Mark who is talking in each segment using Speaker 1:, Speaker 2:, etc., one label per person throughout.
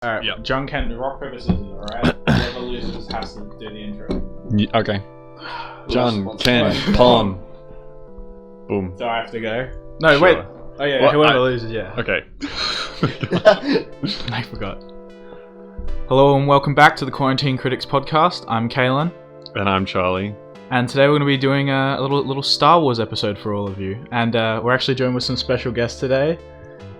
Speaker 1: Alright,
Speaker 2: Yep.
Speaker 1: John Kent, rock, paper, scissors, alright? Whoever loses has to do the intro.
Speaker 2: Okay. John,
Speaker 3: wants
Speaker 2: Ken,
Speaker 3: to
Speaker 2: Pon. Boom.
Speaker 1: Do I have to go? No,
Speaker 2: Sure.
Speaker 1: wait. Oh yeah,
Speaker 2: Well,
Speaker 1: whoever loses, yeah.
Speaker 2: Okay.
Speaker 1: I forgot. Hello and welcome back to the Quaranteen Critics podcast. I'm Kalen.
Speaker 2: And I'm Charlie.
Speaker 1: And today we're going to be doing a little Star Wars episode for all of you. And we're actually joined with some special guests today.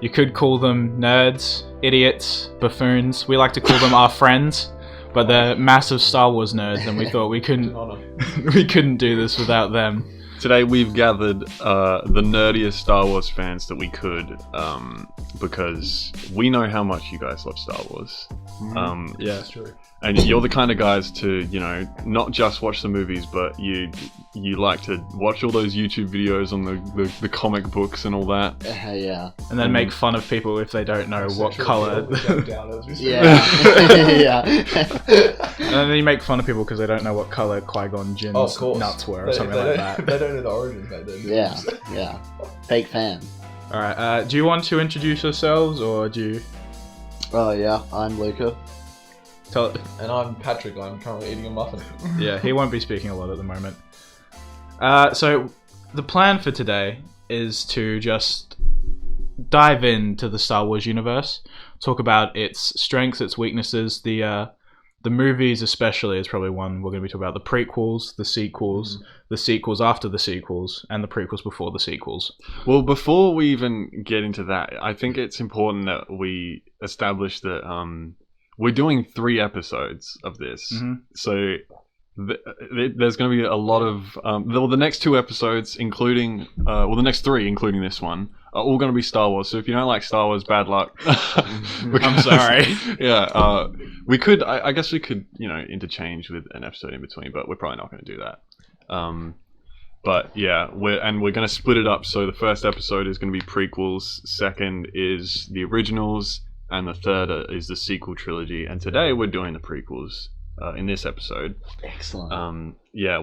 Speaker 1: You could call them nerds, idiots, buffoons. We like to call them our friends, but they're massive Star Wars nerds, and we thought we couldn't do this without them.
Speaker 2: Today we've gathered the nerdiest Star Wars fans that we could, because we know how much you guys love Star Wars.
Speaker 1: Yeah, that's true.
Speaker 2: And you're the kind of guys to, not just watch the movies, but you like to watch all those YouTube videos on the comic books and all that.
Speaker 3: Yeah.
Speaker 1: And then make fun of people if they don't know what color.
Speaker 3: Yeah. Yeah.
Speaker 1: And then you make fun of people because they don't know what color Qui-Gon Jinn's nuts were or something like that.
Speaker 4: They don't know the origins, mate.
Speaker 3: Yeah. Fake fan.
Speaker 1: Alright, do you want to introduce yourselves, or do you...
Speaker 3: Oh yeah, I'm Luca.
Speaker 1: Tell...
Speaker 4: And I'm Patrick. I'm currently eating a muffin.
Speaker 1: Yeah, he won't be speaking a lot at the moment. So, the plan for today is to just dive into the Star Wars universe, talk about its strengths, its weaknesses, the movies especially is probably one we're going to be talking about, the prequels, the sequels, the sequels after the sequels, and the prequels before the sequels.
Speaker 2: Well, before we even get into that, I think it's important that we establish that we're doing 3 episodes of this. So there's going to be a lot of... the next 2 episodes, including... the next 3, including this one, are all going to be Star Wars. So if you don't like Star Wars, bad luck.
Speaker 1: I'm sorry.
Speaker 2: Yeah, we could... I guess we could, interchange with an episode in between, but we're probably not going to do that. But yeah, we're going to split it up. So the first episode is going to be prequels, second is the originals, and the third is the sequel trilogy. And today we're doing the prequels in this episode.
Speaker 3: Excellent.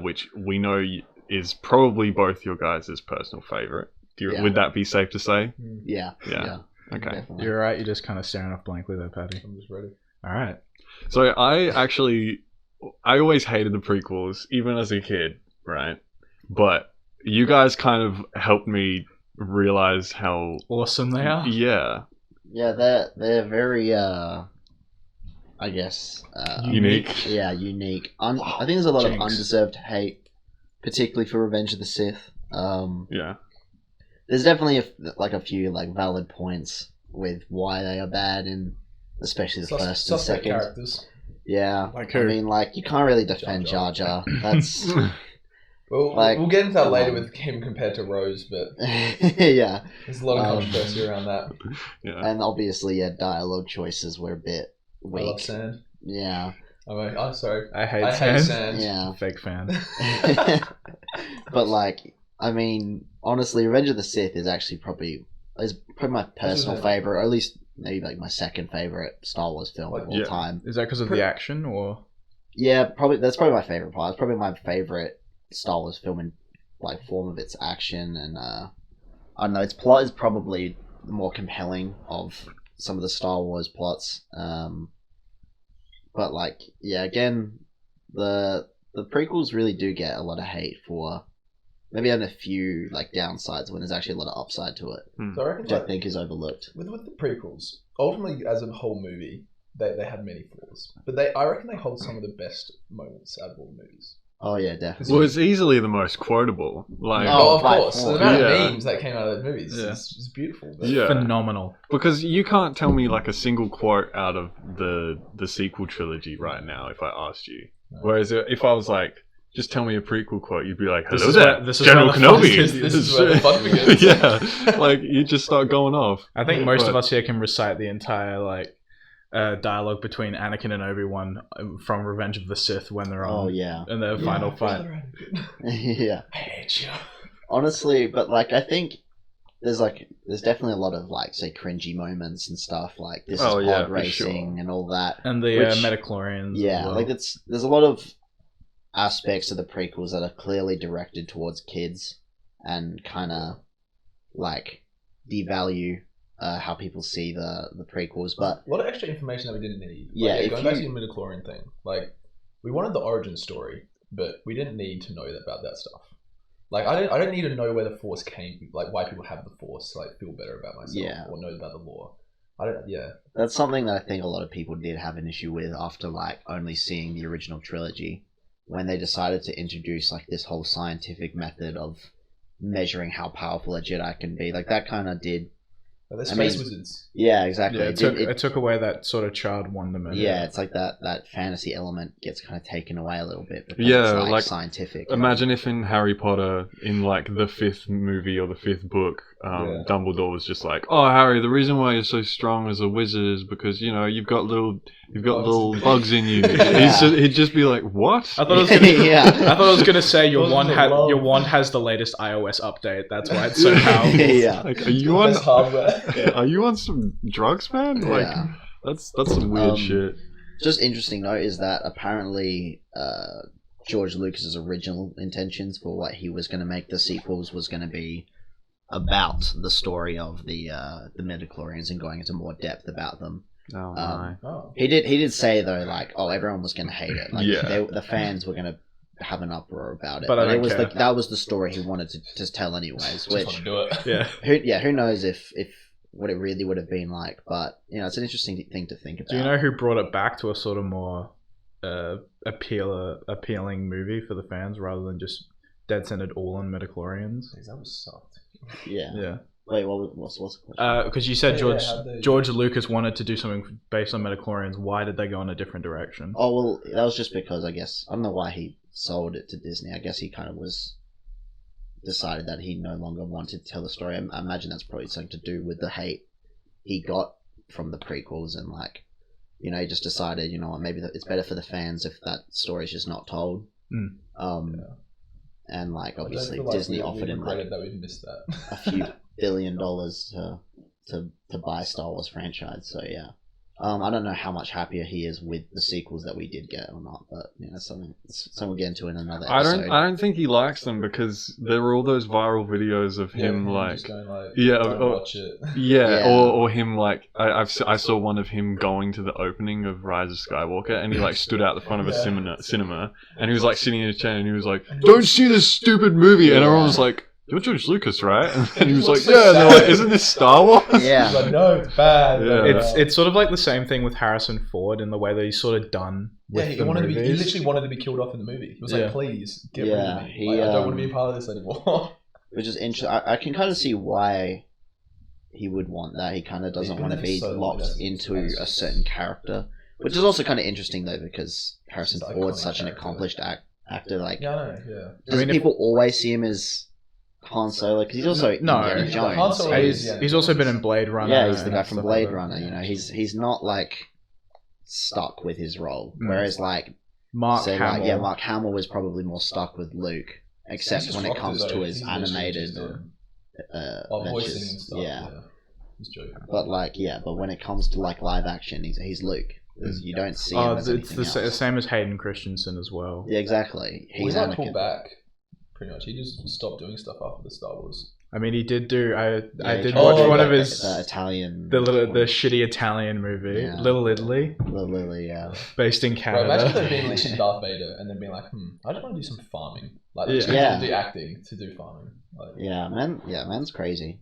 Speaker 2: Which we know is probably both your guys' personal favorite. Would that be safe to say?
Speaker 3: Yeah.
Speaker 2: Okay.
Speaker 3: Definitely.
Speaker 1: You're right, you're just kind of staring off blankly there, Patty.
Speaker 4: I'm just ready.
Speaker 1: Alright.
Speaker 2: So I always hated the prequels, even as a kid, right? But you guys kind of helped me realize how
Speaker 1: awesome they are.
Speaker 2: Yeah.
Speaker 3: Yeah, they're very I guess
Speaker 2: unique.
Speaker 3: Yeah, unique. I think there's a lot of undeserved hate, particularly for Revenge of the Sith.
Speaker 2: Yeah.
Speaker 3: There's definitely a few valid points with why they are bad, and especially the first and second
Speaker 4: characters.
Speaker 3: Yeah,
Speaker 1: Like who?
Speaker 3: I mean, you can't really defend Jar Jar. That's
Speaker 4: Well, we'll get into that later with him compared to Rose, but
Speaker 3: yeah,
Speaker 4: there's a lot of controversy around that.
Speaker 2: Yeah.
Speaker 3: And obviously, dialogue choices were a bit weak.
Speaker 4: I love sand.
Speaker 3: Yeah,
Speaker 4: I'm sorry.
Speaker 1: I hate
Speaker 4: sand.
Speaker 3: yeah.
Speaker 1: Fake fan.
Speaker 3: But I mean, honestly, Revenge of the Sith is actually probably my personal favorite, or at least maybe my second favorite Star Wars film of all time.
Speaker 1: Is that because of the action, or?
Speaker 3: Yeah, that's probably my favorite part. It's probably my favorite Star Wars film in form of its action, and I don't know, its plot is probably the more compelling of some of the Star Wars plots. But again, the prequels really do get a lot of hate for maybe having a few downsides when there's actually a lot of upside to it,
Speaker 4: So I reckon,
Speaker 3: which I think is overlooked.
Speaker 4: with the prequels, ultimately as a whole movie, they had many flaws, but I reckon they hold some of the best moments out of all the movies.
Speaker 3: Oh yeah, definitely.
Speaker 2: Well, it's easily the most quotable.
Speaker 4: Of
Speaker 3: by
Speaker 4: course.
Speaker 3: far.
Speaker 4: The amount
Speaker 2: Yeah.
Speaker 4: of memes that came out of those movies is beautiful. But
Speaker 2: Yeah.
Speaker 1: Phenomenal.
Speaker 2: Because you can't tell me a single quote out of the sequel trilogy right now if I asked you. Whereas if I was just tell me a prequel quote, you'd be like, hello there, General Kenobi.
Speaker 4: This is where the fun begins.
Speaker 2: Yeah, you just start going off.
Speaker 1: I think most of us here can recite the entire dialogue between Anakin and Obi-Wan from Revenge of the Sith when they're on in their final fight.
Speaker 3: Yeah.
Speaker 4: I hate you.
Speaker 3: Honestly, but I think there's definitely a lot of say cringy moments and stuff this is pod racing and all that,
Speaker 1: And the Metachlorians.
Speaker 3: Yeah,
Speaker 1: as well.
Speaker 3: there's a lot of aspects of the prequels that are clearly directed towards kids and kind of devalue how people see the prequels. But
Speaker 4: a lot of extra information that we didn't need.
Speaker 3: Yeah,
Speaker 4: Going back to the midichlorian thing, like we wanted the origin story, but we didn't need to know about that stuff. Like I don't need to know where the Force came, like why people have the Force, to, like feel better about myself or know about the lore.
Speaker 3: That's something that I think a lot of people did have an issue with after like only seeing the original trilogy, when they decided to introduce like this whole scientific method of measuring how powerful a Jedi can be. Like that kind of did.
Speaker 4: They're space wizards.
Speaker 3: Yeah, exactly.
Speaker 1: Yeah, it took away that sort of child wonderment.
Speaker 3: Yeah, it's like that fantasy element gets kind of taken away a little bit because
Speaker 2: Yeah,
Speaker 3: it's
Speaker 2: like,
Speaker 3: scientific.
Speaker 2: Imagine if in Harry Potter, in like the 5th movie or the 5th book, Dumbledore was just like, "Oh, Harry, the reason why you're so strong as a wizard is because you've got little bugs in you." He'd just be like, "What?"
Speaker 1: I thought I was gonna,
Speaker 3: Yeah.
Speaker 1: I thought I was gonna say your wand has the latest iOS update. That's why it's so powerful.
Speaker 3: Yeah.
Speaker 2: Like, are you on
Speaker 4: hardware?
Speaker 2: Are you on some drugs, man? Like, that's some weird shit.
Speaker 3: Just interesting note is that apparently George Lucas's original intentions for what he was going to make the sequels was going to be about the story of the midichlorians and going into more depth about them.
Speaker 2: Oh my!
Speaker 3: He did say though, like, everyone was going to hate it. Like,
Speaker 2: Yeah.
Speaker 3: the fans were going to have an uproar about it.
Speaker 1: But I
Speaker 3: it
Speaker 1: don't
Speaker 3: was
Speaker 1: care.
Speaker 3: that was the story he wanted to tell anyways.
Speaker 4: Just want
Speaker 3: Which
Speaker 4: to do it.
Speaker 1: Yeah.
Speaker 3: who knows if what it really would have been like. But it's an interesting thing to think about.
Speaker 1: Do you know who brought it back to a sort of more appealing movie for the fans rather than just dead centered all on midichlorians?
Speaker 4: That was sucked.
Speaker 3: Yeah.
Speaker 1: Yeah.
Speaker 3: Wait, what's the question?
Speaker 1: Because you said
Speaker 4: how'd they-
Speaker 1: George Lucas wanted to do something based on midichlorians. Why did they go in a different direction?
Speaker 3: Oh, well, that was just because, I guess, I don't know why he sold it to Disney. I guess he kind of decided that he no longer wanted to tell the story. I imagine that's probably something to do with the hate he got from the prequels, and like, he just decided, maybe it's better for the fans if that story's just not told. And like, obviously Disney offered him like
Speaker 4: that we missed that.
Speaker 3: a few $1 billion to buy Star Wars franchise. So yeah, I don't know how much happier he is with the sequels that we did get or not, but something we'll get into in another episode.
Speaker 2: I don't think he likes them because there were all those viral videos of him like,
Speaker 4: just going like,
Speaker 2: don't
Speaker 4: watch it.
Speaker 2: Yeah, or him like I saw one of him going to the opening of Rise of Skywalker, and he like stood out the front of a cinema, and he was like sitting in his chair, and he was like, "Don't see this stupid movie," and everyone was like, "You're George Lucas, right?" And he was like, "Yeah." And they're like, "Isn't this Star Wars?"
Speaker 3: Yeah.
Speaker 4: He's like, no, it's bad.
Speaker 2: Yeah.
Speaker 1: It's sort of like the same thing with Harrison Ford in the way that he's sort of done with
Speaker 4: he
Speaker 1: the
Speaker 4: wanted
Speaker 1: movies.
Speaker 4: he literally wanted to be killed off in the movie. He was like, please, get rid of me.
Speaker 3: he,
Speaker 4: Like, I don't want to be a part of this anymore.
Speaker 3: Which is interesting. I can kind of see why he would want that. He kind of doesn't want to be locked into a certain character, which is also kind of interesting though, because Harrison Ford's such an accomplished actor. Like,
Speaker 4: Yeah, I know. Yeah.
Speaker 3: does people always see him as Han Solo? Because he's also Indiana
Speaker 4: Han
Speaker 3: Jones.
Speaker 4: Solo is-
Speaker 1: He's also been in Blade Runner.
Speaker 3: Yeah, he's the
Speaker 1: and
Speaker 3: guy from
Speaker 1: stuff
Speaker 3: Blade
Speaker 1: like that.
Speaker 3: Runner. He's not like stuck with his role. Whereas like
Speaker 1: Mark Hamill.
Speaker 3: Mark Hamill was probably more stuck with Luke, except when it comes to his animated
Speaker 4: voicing
Speaker 3: ventures.
Speaker 4: and stuff.
Speaker 3: Yeah.
Speaker 4: He's joking.
Speaker 3: But when it comes to like live action, he's Luke. You don't see him as
Speaker 1: it's
Speaker 3: anything
Speaker 1: the
Speaker 3: else.
Speaker 1: same as Hayden Christensen as well.
Speaker 3: Yeah, exactly.
Speaker 4: He's
Speaker 3: He's
Speaker 4: like
Speaker 3: Anakin.
Speaker 4: pulled back, pretty much. He just stopped doing stuff after the Star Wars.
Speaker 1: I mean, he did do. I did
Speaker 3: he
Speaker 1: watch
Speaker 3: tried
Speaker 1: one
Speaker 3: the-
Speaker 1: of his
Speaker 3: the Italian,
Speaker 1: the shitty Italian movie,
Speaker 3: Yeah.
Speaker 1: Little Italy,
Speaker 3: Lily. Yeah.
Speaker 1: based in
Speaker 4: Bro,
Speaker 1: Canada.
Speaker 4: imagine them being like Darth Vader and then being like, I just want to do some farming. Like,
Speaker 1: Yeah.
Speaker 4: just
Speaker 3: Yeah.
Speaker 4: do acting to do farming. Like,
Speaker 3: Yeah, man. Yeah, man's crazy.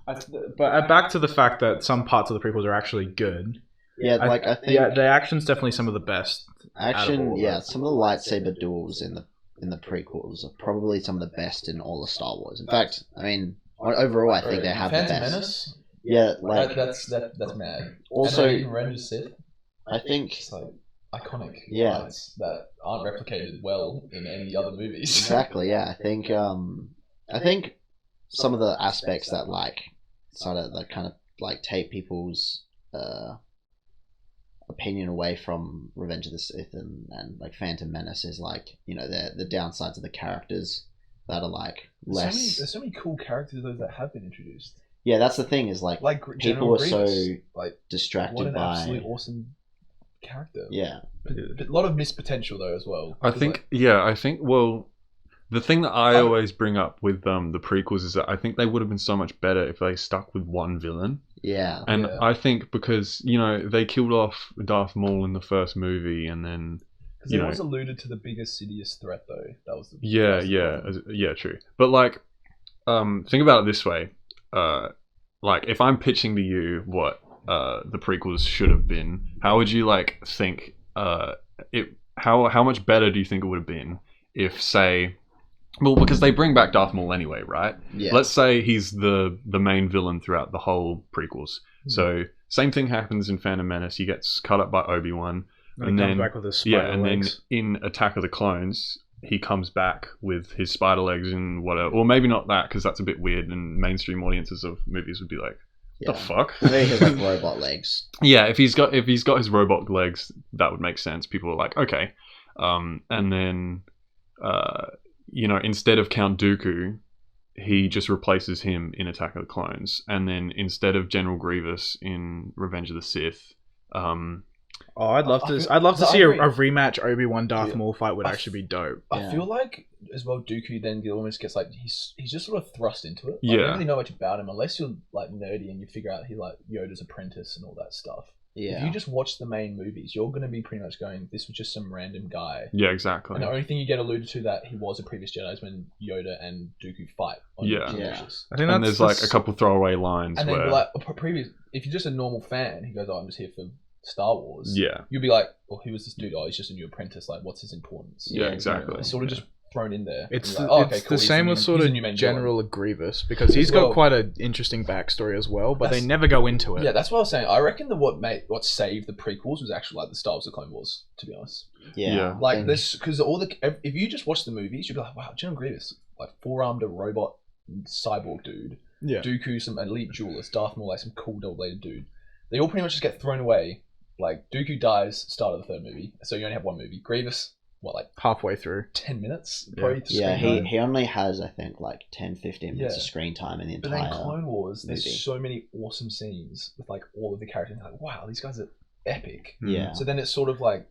Speaker 1: But back to the fact that some parts of the prequels are actually good.
Speaker 3: Yeah, I think
Speaker 1: the action's definitely some of the best. out of
Speaker 3: action.
Speaker 1: all of
Speaker 3: Yeah,
Speaker 1: it.
Speaker 3: some of the lightsaber duels in the prequels are probably some of the best in all of Star Wars. In fact, I mean, overall, I think they have
Speaker 4: Phantom
Speaker 3: the best.
Speaker 4: Menace?
Speaker 3: Yeah, like
Speaker 4: That's mad.
Speaker 3: also,
Speaker 4: and then even Revenge of the Sith,
Speaker 3: I think
Speaker 4: it's like iconic
Speaker 3: Yeah.
Speaker 4: fights that aren't replicated well in any other movies.
Speaker 3: exactly. Yeah, I think some of the aspects that like sort of like kind of like take people's opinion away from Revenge of the Sith and like Phantom Menace is like the downsides of the characters that are like less.
Speaker 4: There's so many cool characters though that have been introduced.
Speaker 3: Yeah, that's the thing is like
Speaker 4: Like
Speaker 3: people
Speaker 4: General
Speaker 3: are so
Speaker 4: Grievous. Like, what
Speaker 3: distracted
Speaker 4: an
Speaker 3: by
Speaker 4: absolute awesome character.
Speaker 3: yeah.
Speaker 4: But a lot of missed potential though as well.
Speaker 2: I think, well, The thing that I always bring up with the prequels is that I think they would have been so much better if they stuck with one villain.
Speaker 3: Yeah.
Speaker 2: And I think because, they killed off Darth Maul in the first movie, and then...
Speaker 4: Because it was alluded to the biggest Sidious threat, though. That was the
Speaker 2: true. But, like, think about it this way. Like, if I'm pitching to you what the prequels should have been, how would you, like, think... how much better do you think it would have been if, say... Well, because they bring back Darth Maul anyway, right?
Speaker 3: Yeah.
Speaker 2: Let's say he's the main villain throughout the whole prequels. So same thing happens in Phantom Menace. He gets cut up by Obi-Wan, and then
Speaker 1: comes back with his spider legs.
Speaker 2: Then in Attack of the Clones, he comes back with his spider legs and whatever. Or maybe not that, because that's a bit weird, and mainstream audiences of movies would be like, "The fuck?"
Speaker 3: Maybe he has like robot legs.
Speaker 2: Yeah, if he's got his robot legs, that would make sense. People are like, okay, and then. Instead of Count Dooku, he just replaces him in Attack of the Clones, and then instead of General Grievous in Revenge of the Sith,
Speaker 1: I'd love to see a rematch Obi-Wan Darth Maul fight would actually be dope.
Speaker 4: I feel like as well Dooku then almost gets like he's just sort of thrust into it. Like,
Speaker 2: Yeah.
Speaker 4: You don't really know much about him unless you're like nerdy and you figure out he's like Yoda's apprentice and all that stuff.
Speaker 3: Yeah.
Speaker 4: If you just watch the main movies, you're going to be pretty much going, this was just some random guy.
Speaker 2: Yeah, exactly.
Speaker 4: And the only thing you get alluded to that he was a previous Jedi is when Yoda and Dooku fight. On Geonosis.
Speaker 1: I think
Speaker 2: and there's like a couple throwaway lines
Speaker 4: and
Speaker 2: where...
Speaker 4: then like if you're just a normal fan, he goes, "Oh, I'm just here for Star Wars."
Speaker 2: Yeah.
Speaker 4: You'll be like, "Well, who is this dude? Oh, he's just a new apprentice. Like, what's his importance?"
Speaker 2: Yeah, exactly.
Speaker 4: It's sort of just thrown in there.
Speaker 1: It's
Speaker 4: like, oh, okay,
Speaker 1: it's
Speaker 4: cool.
Speaker 1: the same with sort of General Grievous, because he's got quite an interesting backstory as well, but they never go into it.
Speaker 4: Yeah, that's what I was saying. I reckon that what saved the prequels was actually like the Star Wars: The Clone Wars, to be honest.
Speaker 3: Yeah.
Speaker 4: Like this, because if you just watch the movies, you'd be like, wow, General Grievous, like four-armed robot cyborg dude.
Speaker 1: Yeah.
Speaker 4: Dooku, some elite duelist. Darth Maul, like some cool double-bladed dude. They all pretty much just get thrown away. Like Dooku dies start of the third movie, so you only have one movie. Grievous, like
Speaker 1: halfway through
Speaker 4: 10 minutes
Speaker 3: he only has I think like 10-15 minutes of screen time in the entire
Speaker 4: But then Clone Wars
Speaker 3: movie.
Speaker 4: There's so many awesome scenes with like all of the characters, and like, wow, these guys are epic.
Speaker 3: Yeah.
Speaker 4: So then it sort of like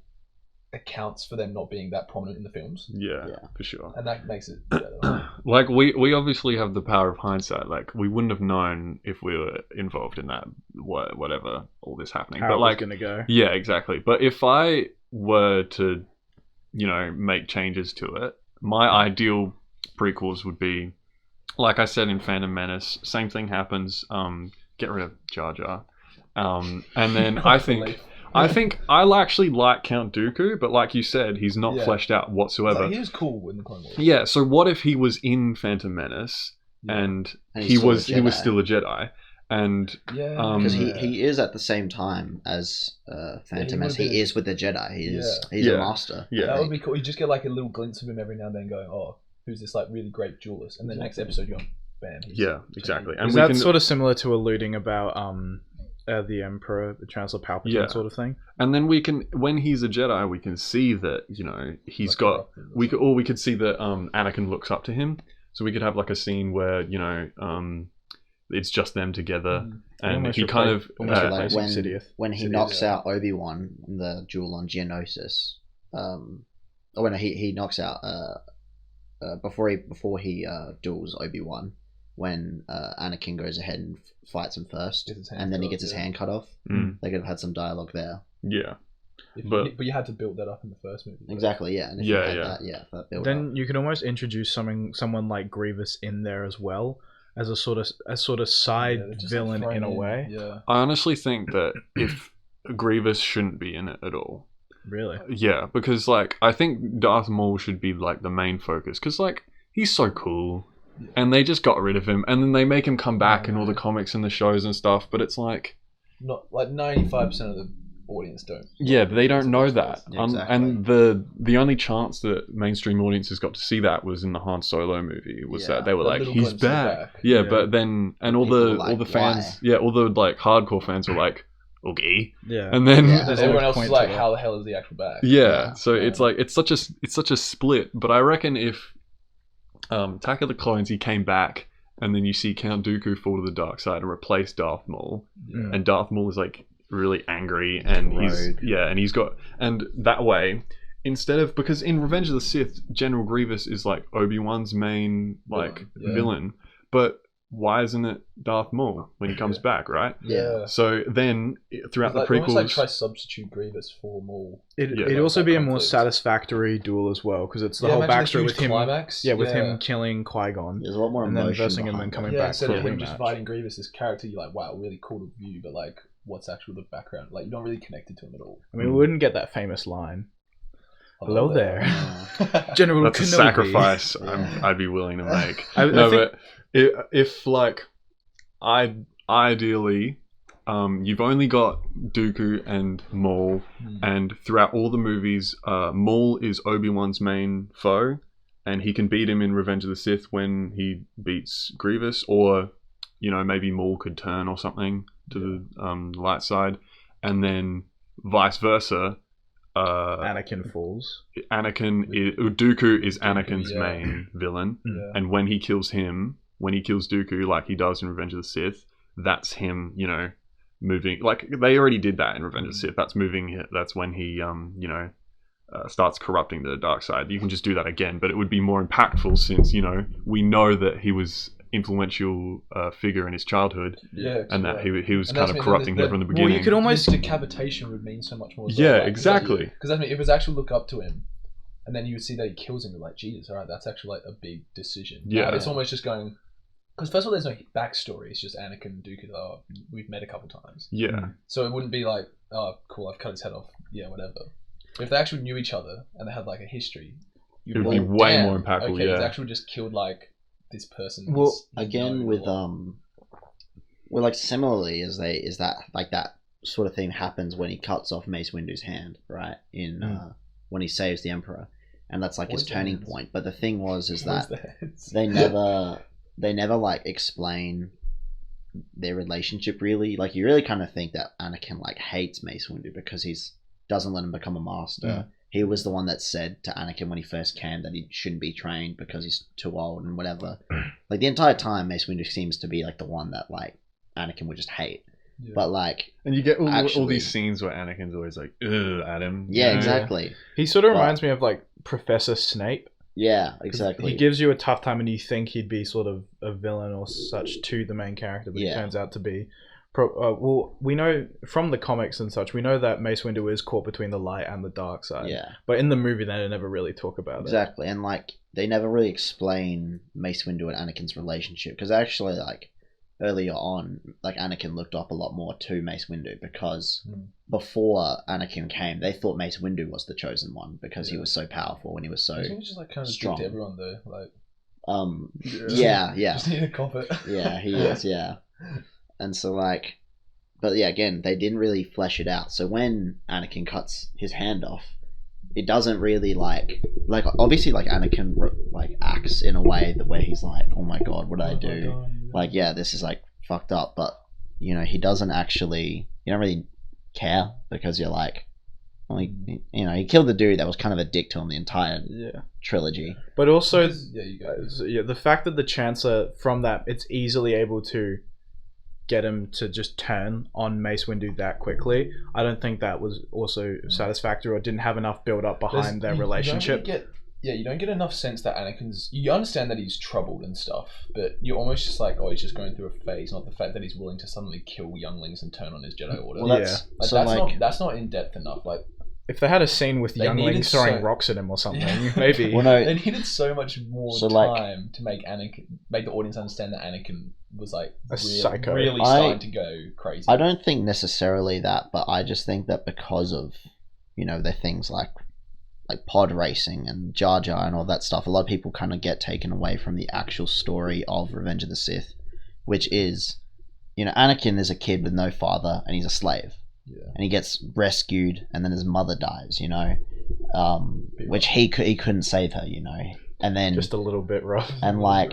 Speaker 4: accounts for them not being that prominent in the films,
Speaker 2: Yeah, for sure.
Speaker 4: and that makes it better.
Speaker 2: Like we obviously have the power of hindsight. Like we wouldn't have known if we were involved in that whatever all this happening.
Speaker 1: How
Speaker 2: but
Speaker 1: it was
Speaker 2: like
Speaker 1: gonna go.
Speaker 2: Yeah, exactly. But if I were to make changes to it, my ideal prequels would be, like I said in Phantom Menace, same thing happens. Get rid of Jar Jar, and then I think I actually like Count Dooku, but like you said, he's not fleshed out whatsoever.
Speaker 4: Like, he was cool in the Clone Wars.
Speaker 2: Yeah. So what if he was in Phantom Menace and he was still a Jedi? And
Speaker 3: because he is at the same time as Phantom Menace. He is with the Jedi. He's a master.
Speaker 2: Yeah,
Speaker 4: that would be cool. You just get like a little glimpse of him every now and then, going, "Oh, who's this like really great duelist?" And then next episode, you're going, "Bam!"
Speaker 2: Exactly. And
Speaker 1: is that sort of similar to alluding about the Emperor, the Chancellor Palpatine sort of thing?
Speaker 2: And then we can, when he's a Jedi, we can see that he's like got. We could see that Anakin looks up to him. So we could have like a scene where it's just them together, and he kind of
Speaker 3: like when he knocks out Obi-Wan in the duel on Geonosis. He knocks out before he duels Obi-Wan, when Anakin goes ahead and fights him first, and then he gets his hand cut off. They could have had some dialogue there.
Speaker 2: Yeah.
Speaker 4: But you had to build that up in the first movie. Right?
Speaker 3: Exactly, yeah. And if that build
Speaker 1: then
Speaker 3: up.
Speaker 1: you could almost introduce someone like Grievous in there as well, as a sort of side villain in a way.
Speaker 4: Yeah.
Speaker 2: I honestly think that if Grievous shouldn't be in it at all.
Speaker 1: Really?
Speaker 2: Yeah, because like I think Darth Maul should be like the main focus, because like he's so cool, and they just got rid of him, and then they make him come back in all the comics and the shows and stuff, but it's like
Speaker 4: not like 95% of the audience don't.
Speaker 2: Yeah, but they don't know that.
Speaker 3: Exactly.
Speaker 2: And the only chance that mainstream audiences got to see that was in the Han Solo movie. Was that they were like, he's back. Yeah, but then all the fans, all the like hardcore fans were like, okay.
Speaker 1: Yeah.
Speaker 2: And then
Speaker 4: everyone else was like, how the hell is the actual back?
Speaker 2: Yeah. So it's like it's such a split. But I reckon if Attack of the Clones, he came back, and then you see Count Dooku fall to the dark side and replace Darth Maul, and Darth Maul is like really angry, and he's got, and that way instead of, because in Revenge of the Sith, General Grievous is like Obi-Wan's main like villain, but why isn't it Darth Maul when he comes back, right?
Speaker 3: Yeah.
Speaker 2: So then throughout the
Speaker 4: like,
Speaker 2: prequels,
Speaker 4: almost like try substitute Grievous for Maul.
Speaker 1: It'd also be a more satisfactory duel as well, because it's the whole backstory with him.
Speaker 4: Climax.
Speaker 1: With him killing Qui-Gon.
Speaker 3: There's a lot more
Speaker 1: and then
Speaker 3: emotion
Speaker 1: versing him and coming back
Speaker 4: instead
Speaker 1: for a
Speaker 4: of him
Speaker 1: rematch.
Speaker 4: just fighting Grievous, this character, you're like, wow, really cool to view, but like, what's actually the background? Like, you're not really connected to him at all.
Speaker 1: I mean, we wouldn't get that famous line. Hello there, General
Speaker 2: that's
Speaker 1: Kenobi.
Speaker 2: a sacrifice I'd be willing to make. But if like, ideally, you've only got Dooku and Maul, and throughout all the movies, Maul is Obi-Wan's main foe, and he can beat him in Revenge of the Sith when he beats Grievous, or maybe Maul could turn or something to the light side, and then vice versa.
Speaker 1: Anakin falls.
Speaker 2: Dooku is Anakin's main villain, and when he kills Dooku, like he does in Revenge of the Sith, that's him, moving. Like they already did that in Revenge of the Sith. That's moving. That's when he, starts corrupting the dark side. You can just do that again, but it would be more impactful since we know that he was influential figure in his childhood, and that he was kind of corrupting him from the beginning.
Speaker 1: Well, you could almost
Speaker 4: decapitation would mean so much more.
Speaker 2: Exactly.
Speaker 4: Because if it was actually look up to him, and then you would see that he kills him, you're like, Jesus, all right, that's actually like a big decision.
Speaker 2: Yeah,
Speaker 4: it's almost just going. Because first of all, there's no backstory. It's just Anakin and Dooku. We've met a couple times.
Speaker 2: Yeah.
Speaker 4: So it wouldn't be like, oh, cool, I've cut his head off. Yeah, whatever. But if they actually knew each other and they had like a history,
Speaker 2: it would be way more impactful.
Speaker 4: Okay, he's actually just killed like this person.
Speaker 3: Well, again, with like similarly, is that like that sort of thing happens when he cuts off Mace Windu's hand, right? In when he saves the Emperor, and that's like his turning point. But the thing is that they never like explain their relationship really. Like you really kind of think that Anakin like hates Mace Windu because he's doesn't let him become a master. He was the one that said to Anakin when he first came that he shouldn't be trained because he's too old and whatever. Like the entire time, Mace Windu seems to be like the one that like Anakin would just hate. Yeah. But like,
Speaker 2: and you get all these scenes where Anakin's always like, "Ugh, at him."
Speaker 3: Yeah, exactly.
Speaker 1: He sort of reminds me of like Professor Snape.
Speaker 3: Yeah, exactly.
Speaker 1: He gives you a tough time, and you think he'd be sort of a villain or such to the main character, but he turns out to be. Well, we know from the comics and such, we know that Mace Windu is caught between the light and the dark side.
Speaker 3: Yeah.
Speaker 1: But in the movie, they never really talk about it.
Speaker 3: Exactly, and like they never really explain Mace Windu and Anakin's relationship because actually, like earlier on, like Anakin looked up a lot more to Mace Windu because before Anakin came, they thought Mace Windu was the chosen one because he was so powerful and he was so
Speaker 4: just like kind of
Speaker 3: strong.
Speaker 4: To everyone though, like.
Speaker 3: Yeah.
Speaker 4: Just need to cop it.
Speaker 3: Yeah, he is. Yeah. And so, like, but yeah, again, they didn't really flesh it out. So when Anakin cuts his hand off, it doesn't really like obviously like Anakin like acts in a way that where he's like, oh my god, what did I do? God, yeah. Like, yeah, this is like fucked up. But he doesn't actually. You don't really care because you're like, well, he killed the dude that was kind of a dick to him the entire trilogy.
Speaker 1: But also, the fact that the Chancellor from that it's easily able to get him to just turn on Mace Windu that quickly. I don't think that was also satisfactory or didn't have enough build up behind their relationship.
Speaker 4: You don't get enough sense that Anakin's... You understand that he's troubled and stuff, but you're almost just like, oh, he's just going through a phase, not the fact that he's willing to suddenly kill younglings and turn on his Jedi Order.
Speaker 3: Well,
Speaker 4: that's not in-depth enough. Like,
Speaker 1: if they had a scene with younglings throwing rocks at him or something, maybe.
Speaker 3: Well, no,
Speaker 4: they needed so much more time to make the audience understand that Anakin was like
Speaker 1: psycho.
Speaker 4: Really starting to go crazy.
Speaker 3: I don't think necessarily that, but I just think that because of the things like pod racing and Jar Jar and all that stuff, a lot of people kind of get taken away from the actual story of Revenge of the Sith, which is, Anakin is a kid with no father and he's a slave. Yeah. And he gets rescued and then his mother dies, which he couldn't save her, and then
Speaker 1: just a little bit rough.
Speaker 3: And like,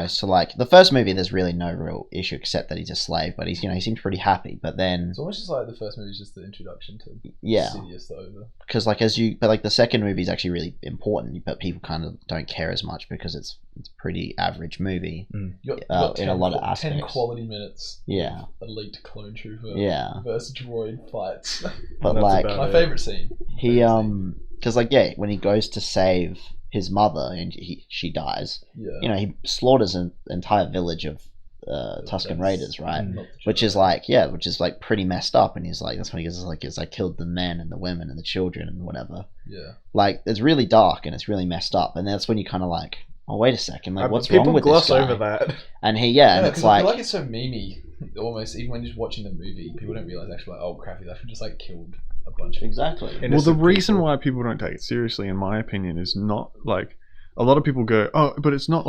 Speaker 3: so like the first movie, there's really no real issue except that he's a slave, but he's, he seems pretty happy. But then
Speaker 4: it's almost just like the first movie is just the introduction to Sidious over.
Speaker 3: Because like the second movie is actually really important, but people kind of don't care as much because it's a pretty average movie
Speaker 4: You got
Speaker 3: in a lot of aspects.
Speaker 4: 10 quality minutes.
Speaker 3: Yeah.
Speaker 4: Elite clone trooper.
Speaker 3: Yeah.
Speaker 4: Versus droid fights.
Speaker 3: But like
Speaker 4: my favorite scene.
Speaker 3: because like when he goes to save his mother and she dies,
Speaker 4: Yeah.
Speaker 3: he slaughters an entire village of Tuscan Raiders, right? Which is like pretty messed up. And he's like, that's when he goes like, I killed the men and the women and the children and whatever.
Speaker 4: Yeah.
Speaker 3: Like it's really dark and it's really messed up. And that's when you kind of like, oh wait a second, like what's
Speaker 1: people
Speaker 3: wrong with
Speaker 1: gloss
Speaker 3: this guy?
Speaker 1: over that.
Speaker 3: And and it's
Speaker 4: I
Speaker 3: like,
Speaker 4: feel like it's so memey. Almost even when just watching the movie, people don't realize actually like, oh crap, he's actually just like killed a bunch of
Speaker 3: exactly.
Speaker 2: Well, the reason why people don't take it seriously, in my opinion, is not like a lot of people go, oh, but it's not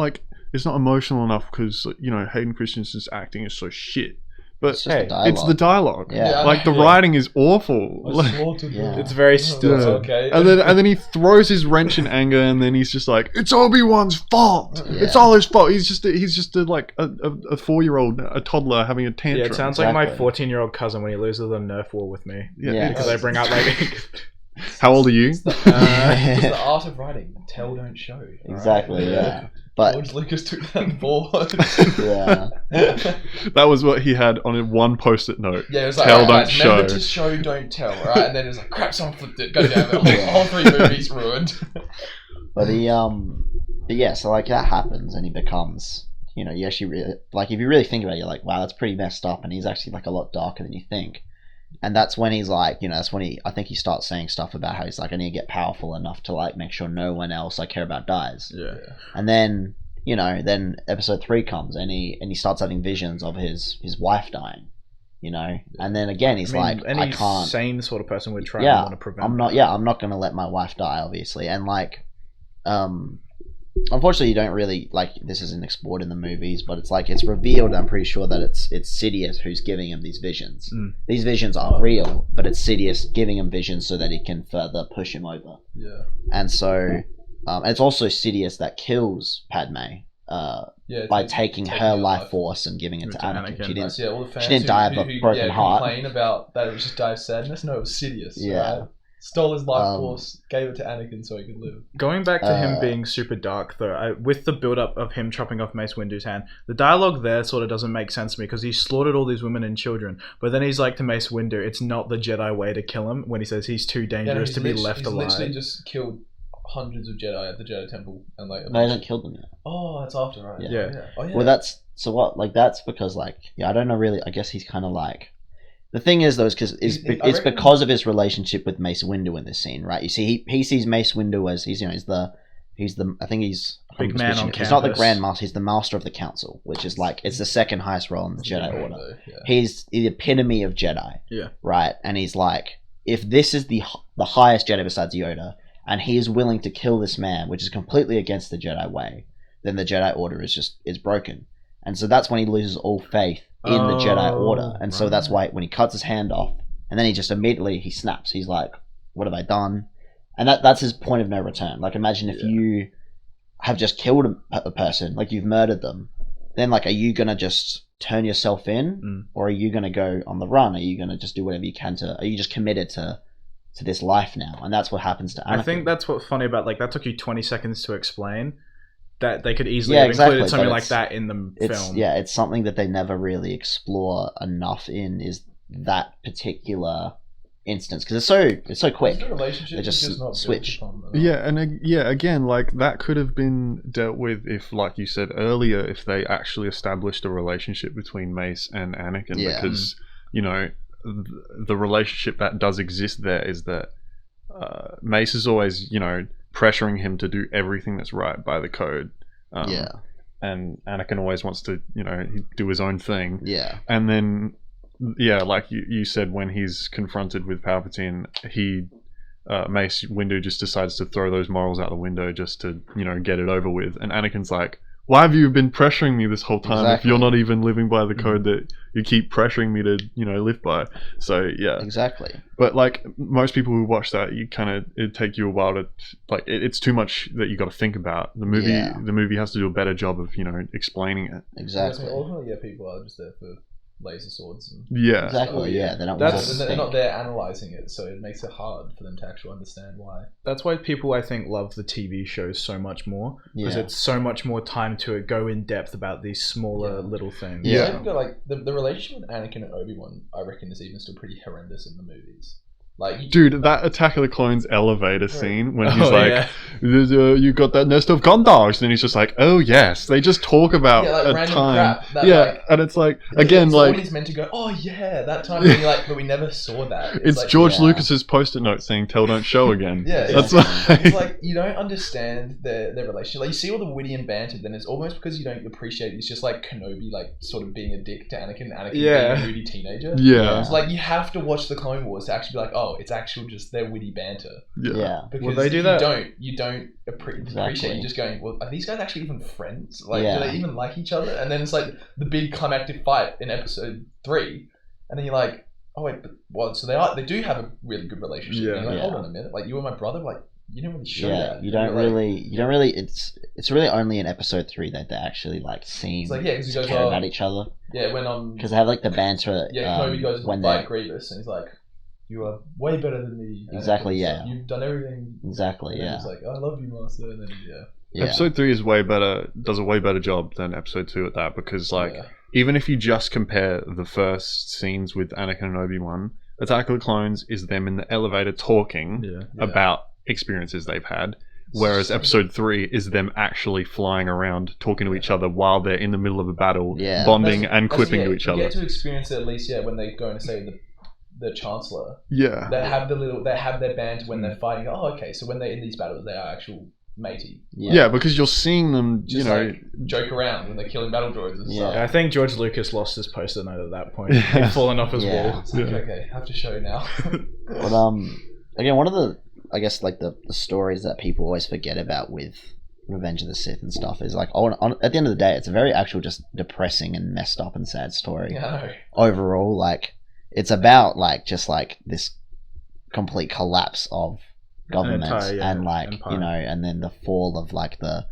Speaker 2: emotional enough because Hayden Christensen's acting is so shit. But
Speaker 3: It's just the
Speaker 2: it's the dialogue.
Speaker 3: Yeah.
Speaker 2: Like the writing is awful. Like,
Speaker 3: Yeah.
Speaker 1: It's very still.
Speaker 2: Yeah.
Speaker 4: Okay.
Speaker 2: and then he throws his wrench in anger, and then he's just like, "It's Obi-Wan's fault.
Speaker 3: Yeah.
Speaker 2: It's all his fault." He's just like a 4-year-old, a toddler having a tantrum.
Speaker 1: Yeah, it sounds like my
Speaker 3: Exactly.
Speaker 1: 14-year-old cousin when he loses a Nerf war with me.
Speaker 3: Yeah.
Speaker 1: Because I bring out like...
Speaker 2: How old are you?
Speaker 4: It's the art of writing. Tell, don't show.
Speaker 3: Exactly,
Speaker 4: Alright?
Speaker 3: yeah. But
Speaker 4: George Lucas took that board.
Speaker 3: yeah,
Speaker 2: That was what he had on one post-it note.
Speaker 4: Yeah, it was like,
Speaker 2: Tell,
Speaker 4: right,
Speaker 2: don't
Speaker 4: guys,
Speaker 2: show.
Speaker 4: remember to show, don't tell, right? And then it was like, crap, someone flipped it. Go down it. All 3 movies ruined.
Speaker 3: but so like that happens and he becomes, you actually really, like if you really think about it, you're like, wow, that's pretty messed up, and he's actually like a lot darker than you think. And that's when he's like, that's when I think he starts saying stuff about how he's like, I need to get powerful enough to like make sure no one else I care about dies.
Speaker 1: Yeah.
Speaker 3: And then, then episode 3 comes and he starts having visions of his wife dying, and then again he's like,
Speaker 1: any
Speaker 3: I can't.
Speaker 1: sane sort of person would try and want to prevent
Speaker 3: I'm not going to let my wife die, obviously. And like, unfortunately you don't really, like, this isn't explored in the movies, but it's like, it's revealed, I'm pretty sure, that it's Sidious who's giving him these visions. These visions aren't real, but it's Sidious giving him visions so that he can further push him over.
Speaker 4: Yeah.
Speaker 3: And so and it's also Sidious that kills Padme by taking her life force and giving it to Anakin. She didn't die of a broken heart.
Speaker 4: Complain about that it was just die of sadness. No, it was Sidious.
Speaker 3: Yeah.
Speaker 4: Right? Stole his life force, gave it to Anakin so he could live.
Speaker 1: Going back to him being super dark, though, with the build-up of him chopping off Mace Windu's hand, the dialogue there sort of doesn't make sense to me, because he slaughtered all these women and children, but then he's like to Mace Windu, it's not the Jedi way to kill him, when he says he's too dangerous to be left alive.
Speaker 4: He's literally just killed hundreds of Jedi at the Jedi Temple. And like,
Speaker 3: No, he hasn't killed them yet.
Speaker 4: Oh, that's after, right?
Speaker 1: Yeah.
Speaker 4: Oh, yeah.
Speaker 3: Well, that's because, like, I don't know really, I guess he's kind of like, the thing is, though, it's because of his relationship with Mace Windu in this scene, right? You see, he sees Mace Windu as he's the I think he's
Speaker 1: big man on campus.
Speaker 3: He's not the Grand Master, he's the Master of the Council, which is like, it's the second highest role in the Jedi Order.
Speaker 4: Yeah.
Speaker 3: He's the epitome of Jedi.
Speaker 1: Yeah.
Speaker 3: Right? And he's like, if this is the highest Jedi besides Yoda, and he is willing to kill this man, which is completely against the Jedi way, then the Jedi Order is broken. And so that's when he loses all faith in the Jedi Order. And so that's why when he cuts his hand off, and then he just immediately, he snaps. He's like, what have I done? And that's his point of no return. Like, imagine if you have just killed a person, like you've murdered them, then like, are you going to just turn yourself in? Or are you going to go on the run? Are you going to just do whatever you can are you just committed to this life now? And that's what happens to Anakin.
Speaker 1: I think that's what's funny about, like, that took you 20 seconds to explain. That they could easily have included something like that in the film.
Speaker 3: Yeah, it's something that they never really explore enough in, is that particular instance, because it's so quick. They just switch.
Speaker 2: Again, like, that could have been dealt with if, like you said earlier, if they actually established a relationship between Mace and Anakin, because the relationship that does exist there is that Mace is always pressuring him to do everything that's right by the code. And Anakin always wants to, do his own thing.
Speaker 3: Yeah.
Speaker 2: And then, like you said, when he's confronted with Palpatine, Mace Windu just decides to throw those morals out the window just to, get it over with. And Anakin's like, why have you been pressuring me this whole time if you're not even living by the code that you keep pressuring me to, live by? So, yeah.
Speaker 3: Exactly.
Speaker 2: But, like, most people who watch that, it'd take you a while to, like, it's too much that you got to think about. The movie has to do a better job of, explaining it.
Speaker 3: Exactly.
Speaker 4: Ultimately, people are just there for laser swords.
Speaker 3: Exactly.
Speaker 4: They're not there analysing it, so it makes it hard for them to actually understand why.
Speaker 1: That's why people, I think, love the TV shows so much more, because it's so much more time to go in depth about these smaller little things.
Speaker 4: Like the relationship with Anakin and Obi-Wan, I reckon, is even still pretty horrendous in the movies. Like,
Speaker 2: Dude, that Attack of the Clones elevator scene when he's
Speaker 1: Oh,
Speaker 2: like,
Speaker 1: yeah.
Speaker 2: "You got that nest of gondars," and then he's just like, "Oh yes." They just talk about
Speaker 4: like
Speaker 2: a
Speaker 4: random
Speaker 2: time,
Speaker 4: crap. That,
Speaker 2: yeah,
Speaker 4: like,
Speaker 2: and it's like again,
Speaker 4: the
Speaker 2: like
Speaker 4: audience meant to go, "Oh yeah, that time," and you're like, but we never saw that.
Speaker 2: it's
Speaker 4: like,
Speaker 2: George
Speaker 3: yeah.
Speaker 2: Lucas's post-it note saying "Tell, don't show" again.
Speaker 4: Yeah,
Speaker 2: that's
Speaker 4: it's
Speaker 2: why.
Speaker 4: like you don't understand their relationship. Like you see all the witty and banter, then it's almost because you don't appreciate it. It's just like Kenobi, like sort of being a dick to Anakin,
Speaker 1: Yeah.
Speaker 4: being a moody teenager.
Speaker 2: Yeah.
Speaker 4: It's like you have to watch the Clone Wars to actually be like, oh, it's actual just their witty banter.
Speaker 3: Yeah.
Speaker 4: Because
Speaker 1: Well, they do
Speaker 4: if
Speaker 1: that-
Speaker 4: you don't appreciate.
Speaker 3: Exactly.
Speaker 4: You're just going, well, are these guys actually even friends? Like,
Speaker 3: Yeah.
Speaker 4: do they even like each other? And then it's like the big climactic fight in Episode 3, and then you're like, oh wait, but well, so they do have a really good relationship.
Speaker 1: Yeah.
Speaker 4: And you're like,
Speaker 3: Yeah.
Speaker 4: hold on a minute, like you were my brother, like you didn't really show
Speaker 3: Yeah,
Speaker 4: that.
Speaker 3: you don't
Speaker 4: You're like-
Speaker 3: really. It's really only in episode 3 that they actually like seem
Speaker 4: It's like, yeah, because he
Speaker 3: to
Speaker 4: goes,
Speaker 3: care
Speaker 4: oh,
Speaker 3: about each other,
Speaker 4: yeah, when
Speaker 3: because they have like the banter.
Speaker 4: yeah, Kenobi goes to
Speaker 3: when
Speaker 4: fight
Speaker 3: they're
Speaker 4: Grievous, and he's like, you are way better than me. And
Speaker 3: Exactly,
Speaker 4: it's
Speaker 3: yeah.
Speaker 4: like, you've done everything.
Speaker 3: exactly,
Speaker 4: And then
Speaker 3: yeah,
Speaker 4: He's like, I love you, Master, and then yeah.
Speaker 3: yeah,
Speaker 2: Episode 3 is way better, does a way better job than Episode 2 at that, because like
Speaker 4: Yeah.
Speaker 2: even if you just compare the first scenes with Anakin and Obi-Wan, Attack of the Clones is them in the elevator talking
Speaker 1: Yeah.
Speaker 2: about experiences they've had, whereas Episode 3 is them actually flying around talking to each other while they're in the middle of a battle,
Speaker 3: Yeah.
Speaker 2: bonding and quipping
Speaker 4: yeah,
Speaker 2: to each
Speaker 4: you
Speaker 2: other.
Speaker 4: get to experience it at least, yeah, when they go and say the Chancellor.
Speaker 2: Yeah.
Speaker 4: They have their band when they're fighting. Oh, okay, so when they're in these battles, they are actual matey.
Speaker 2: Yeah, because you're seeing them,
Speaker 4: Just
Speaker 2: you know,
Speaker 4: like joke around when they're killing battle droids and stuff.
Speaker 1: I think George Lucas lost his post-it note at that point.
Speaker 2: Yeah.
Speaker 1: He'd fallen off his
Speaker 3: Yeah.
Speaker 1: wall.
Speaker 4: It's like,
Speaker 2: Yeah.
Speaker 4: okay, I have to show now.
Speaker 3: But again, one of the I guess like the stories that people always forget about with Revenge of the Sith and stuff is like at the end of the day, it's a very actual just depressing and messed up and sad story.
Speaker 4: No.
Speaker 3: Overall, like it's about like just like this complete collapse of government
Speaker 1: entire, yeah,
Speaker 3: and like
Speaker 1: empire.
Speaker 3: you know, and then the fall of like the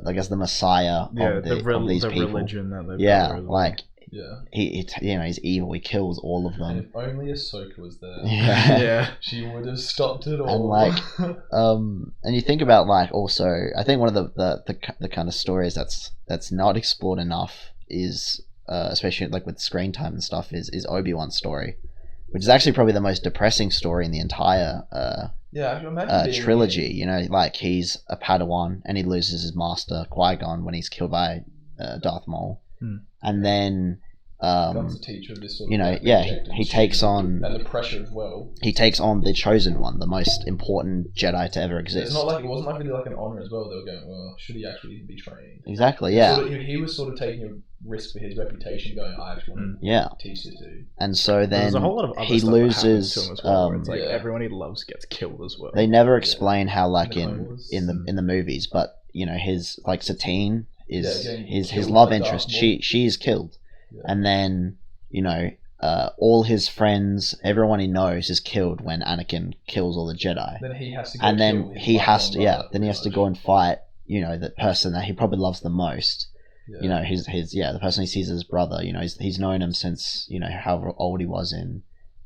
Speaker 3: I guess the messiah
Speaker 1: Yeah,
Speaker 3: of,
Speaker 1: the
Speaker 3: of these people.
Speaker 1: religion that they've
Speaker 3: Yeah,
Speaker 1: got rid of.
Speaker 3: like
Speaker 4: Yeah.
Speaker 3: he you know, he's evil. He kills all of
Speaker 4: And
Speaker 3: them.
Speaker 4: if only Ahsoka was there,
Speaker 3: Yeah.
Speaker 1: yeah.
Speaker 4: she would have stopped it all.
Speaker 3: And like, and you think about like also, I think one of the kind of stories that's not explored enough is, especially like with screen time and stuff, is Obi-Wan's story, which is actually probably the most depressing story in the entire
Speaker 4: yeah, I can imagine being
Speaker 3: trilogy. You know, like he's a Padawan and he loses his master Qui-Gon when he's killed by Darth Maul, and then
Speaker 4: becomes a teacher of this sort of
Speaker 3: you know,
Speaker 4: like,
Speaker 3: yeah,
Speaker 4: rejected
Speaker 3: he
Speaker 4: student,
Speaker 3: takes on
Speaker 4: and the pressure as well.
Speaker 3: he takes on the Chosen One, the most important Jedi to ever exist.
Speaker 4: It's not like it wasn't like really like an honor as well. They were going, well, should he actually be trained?
Speaker 3: Exactly, yeah.
Speaker 4: He was sort of taking a risk for his reputation, going, I actually want to
Speaker 3: Yeah,
Speaker 4: teach this dude.
Speaker 3: and so then
Speaker 1: There's a whole lot of other
Speaker 3: he
Speaker 1: stuff that happens
Speaker 3: loses.
Speaker 1: to him as well, where it's like
Speaker 4: Yeah.
Speaker 1: everyone he loves gets killed as well.
Speaker 3: They never explain how, like
Speaker 4: The Clone
Speaker 3: in
Speaker 4: Wars.
Speaker 3: in the movies, but you know, his like Satine is
Speaker 4: Yeah, getting
Speaker 3: his
Speaker 4: killed
Speaker 3: love
Speaker 4: by Darth
Speaker 3: interest.
Speaker 4: Maul.
Speaker 3: She is killed,
Speaker 4: Yeah.
Speaker 3: and then you know, all his friends, everyone he knows, is killed when Anakin kills all the Jedi,
Speaker 4: Then he has to go
Speaker 3: and
Speaker 4: kill
Speaker 3: then
Speaker 4: his
Speaker 3: he has
Speaker 4: lifelong
Speaker 3: to
Speaker 4: brother,
Speaker 3: then he has to
Speaker 4: pretty
Speaker 3: go
Speaker 4: much.
Speaker 3: and fight. You know, the person that he probably loves the most.
Speaker 4: Yeah.
Speaker 3: You know, his the person he sees as his brother. You know, he's known him since, you know, however old he was in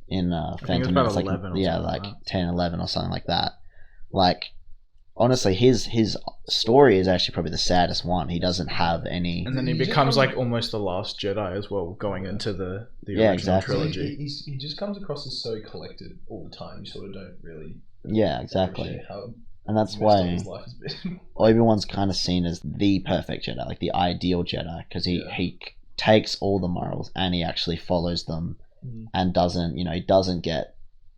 Speaker 1: think it was
Speaker 3: Phantom
Speaker 1: about
Speaker 3: Menace, like
Speaker 1: 11 or
Speaker 3: yeah,
Speaker 1: something
Speaker 3: like
Speaker 1: like that.
Speaker 3: 10, 11 or something like that. Like honestly, his story is actually probably the saddest one. He doesn't have any.
Speaker 1: And then he
Speaker 4: He just
Speaker 1: becomes
Speaker 4: comes-
Speaker 1: like almost the last Jedi as well, going into the
Speaker 3: Yeah,
Speaker 1: original
Speaker 3: exactly.
Speaker 1: trilogy.
Speaker 4: He just comes across as so collected all the time. You sort of don't really
Speaker 3: Yeah, exactly.
Speaker 4: appreciate how
Speaker 3: And that's
Speaker 4: messed up
Speaker 3: why
Speaker 4: his life has been.
Speaker 3: Obi-Wan's kind of seen as the perfect Jedi, like the ideal Jedi, because
Speaker 4: Yeah.
Speaker 3: he takes all the morals and he actually follows them,
Speaker 4: Mm.
Speaker 3: and doesn't, you know, he doesn't get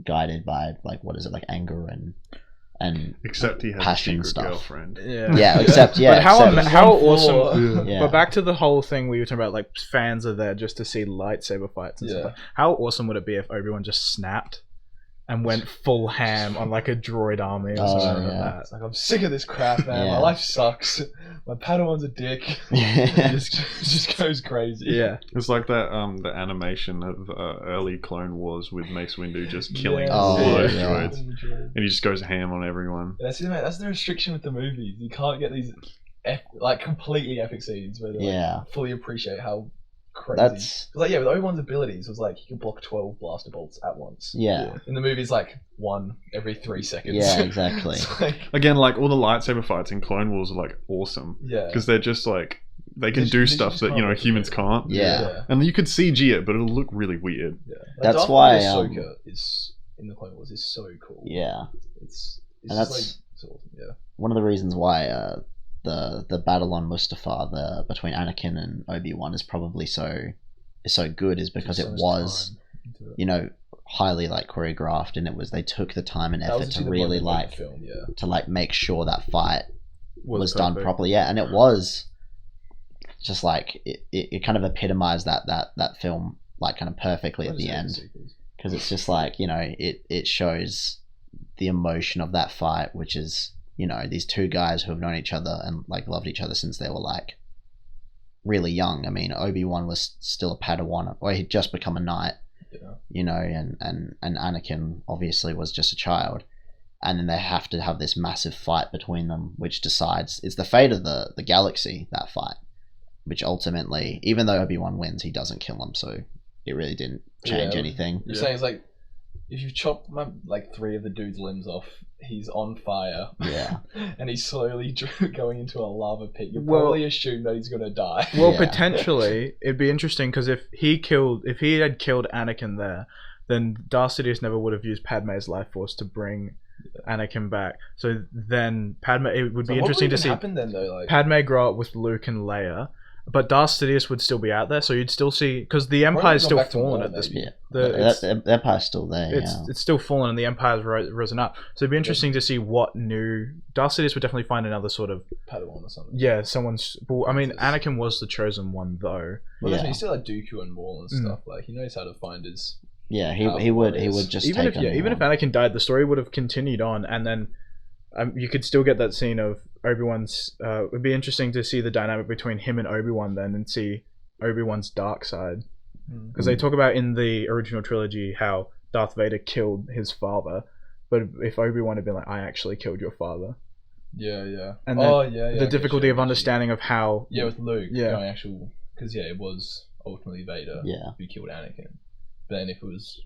Speaker 3: guided by like what is it, like anger and
Speaker 2: except he has a
Speaker 3: passion
Speaker 2: secret
Speaker 3: stuff.
Speaker 2: girlfriend.
Speaker 1: Yeah.
Speaker 3: yeah, except yeah,
Speaker 1: But how
Speaker 3: except-
Speaker 1: how
Speaker 4: One
Speaker 1: awesome!
Speaker 4: flaw.
Speaker 3: yeah.
Speaker 1: But back to the whole thing we were talking about, like fans are there just to see lightsaber fights and
Speaker 4: Yeah.
Speaker 1: stuff. How awesome would it be if Obi-Wan just snapped and went full ham on like a droid army or
Speaker 3: Oh,
Speaker 1: something
Speaker 3: yeah.
Speaker 1: like
Speaker 4: It's
Speaker 1: that?
Speaker 4: like, I'm sick of this crap, man.
Speaker 3: Yeah.
Speaker 4: My life sucks. My Padawan's a dick. It just goes crazy.
Speaker 1: Yeah,
Speaker 2: It's like that the animation of early Clone Wars with Mace Windu just killing
Speaker 4: Yeah.
Speaker 2: all
Speaker 3: Oh,
Speaker 2: those
Speaker 3: yeah.
Speaker 2: droids, and he just goes ham on everyone.
Speaker 4: That's it, mate. That's the restriction with the movies. You can't get these completely epic scenes where they
Speaker 3: Yeah.
Speaker 4: fully appreciate how crazy.
Speaker 3: That's
Speaker 4: Like yeah, with Obi-Wan's abilities, it was like he could block 12 blaster bolts at once.
Speaker 3: yeah,
Speaker 4: In the movies, like one every 3 seconds.
Speaker 3: yeah, exactly.
Speaker 4: It's like,
Speaker 2: Again, like all the lightsaber fights in Clone Wars are like awesome
Speaker 4: yeah.
Speaker 2: because they're just like they can
Speaker 4: They
Speaker 2: do
Speaker 4: just
Speaker 2: stuff that
Speaker 4: can't
Speaker 2: humans
Speaker 4: replicate.
Speaker 2: can't.
Speaker 3: Yeah.
Speaker 2: And you could CG it, but it'll look really weird.
Speaker 4: Yeah. Like,
Speaker 3: That's
Speaker 4: Darth
Speaker 3: why,
Speaker 4: Maul Ahsoka is in the Clone Wars is so cool.
Speaker 3: Yeah,
Speaker 4: It's
Speaker 3: and
Speaker 4: just
Speaker 3: that's
Speaker 4: like so awesome. Yeah.
Speaker 3: one of the reasons why the battle on Mustafar, between Anakin and Obi-Wan, is probably so good, is because
Speaker 4: So
Speaker 3: it
Speaker 4: much
Speaker 3: was,
Speaker 4: time into it.
Speaker 3: you know, highly like choreographed, and they took the time and
Speaker 4: That was
Speaker 3: effort to
Speaker 4: actually the
Speaker 3: really
Speaker 4: one that made
Speaker 3: like
Speaker 4: the film, yeah.
Speaker 3: to like make sure that fight was done
Speaker 1: perfect.
Speaker 3: properly. Yeah, and it was just like it kind of epitomized that film like kind of perfectly at the end, because it's just like, you know, it shows the emotion of that fight, which is, you know, these two guys who have known each other and like loved each other since they were like really young. I mean, Obi-Wan was still a Padawan, or he'd just become a knight, you know, and Anakin obviously was just a child, and then they have to have this massive fight between them, which decides it's the fate of the galaxy, that fight, which ultimately, even though Obi-Wan wins, he doesn't kill him, so it really didn't change anything.
Speaker 4: You're saying it's like, if you chop like 3 of the dude's limbs off, he's on fire.
Speaker 3: Yeah.
Speaker 4: And he's slowly going into a lava pit. You
Speaker 1: Well-
Speaker 4: probably assume that he's gonna die.
Speaker 1: Well,
Speaker 3: Yeah.
Speaker 1: potentially, it'd be interesting because if he had killed Anakin there, then Darth Sidious never would have used Padme's life force to bring Anakin back. So then it would be interesting to see
Speaker 4: happen then though. Like,
Speaker 1: Padme grow up with Luke and Leia, but Darth Sidious would still be out there. So you'd still see, because the Empire is
Speaker 4: gone
Speaker 1: still
Speaker 4: back to
Speaker 1: fallen
Speaker 4: war,
Speaker 1: at this
Speaker 4: maybe.
Speaker 1: point.
Speaker 3: The Empire's still there.
Speaker 1: It's still fallen, and the Empire's risen up. So it'd be interesting to see what new Darth Sidious would definitely find another sort of
Speaker 4: Padawan or something.
Speaker 1: someone's. Well, I mean, Anakin was the chosen one though.
Speaker 4: Well,
Speaker 3: Yeah.
Speaker 4: he's still like Dooku and Maul and stuff. Like, he knows how to find his.
Speaker 3: Yeah, he would just
Speaker 1: Even
Speaker 3: take
Speaker 1: if Anakin died, the story would have continued on, and then you could still get that scene of Obi-Wan's. It'd be interesting to see the dynamic between him and Obi-Wan then, and see Obi-Wan's dark side, because they talk about in the original trilogy how Darth Vader killed his father, but if Obi-Wan had been like, "I actually killed your father,"
Speaker 4: Yeah.
Speaker 1: and
Speaker 4: then
Speaker 1: the difficulty of understanding of how
Speaker 4: with Luke.
Speaker 1: Yeah.
Speaker 4: Going actual, because it was ultimately Vader.
Speaker 3: Yeah.
Speaker 4: Who killed Anakin. But then if it was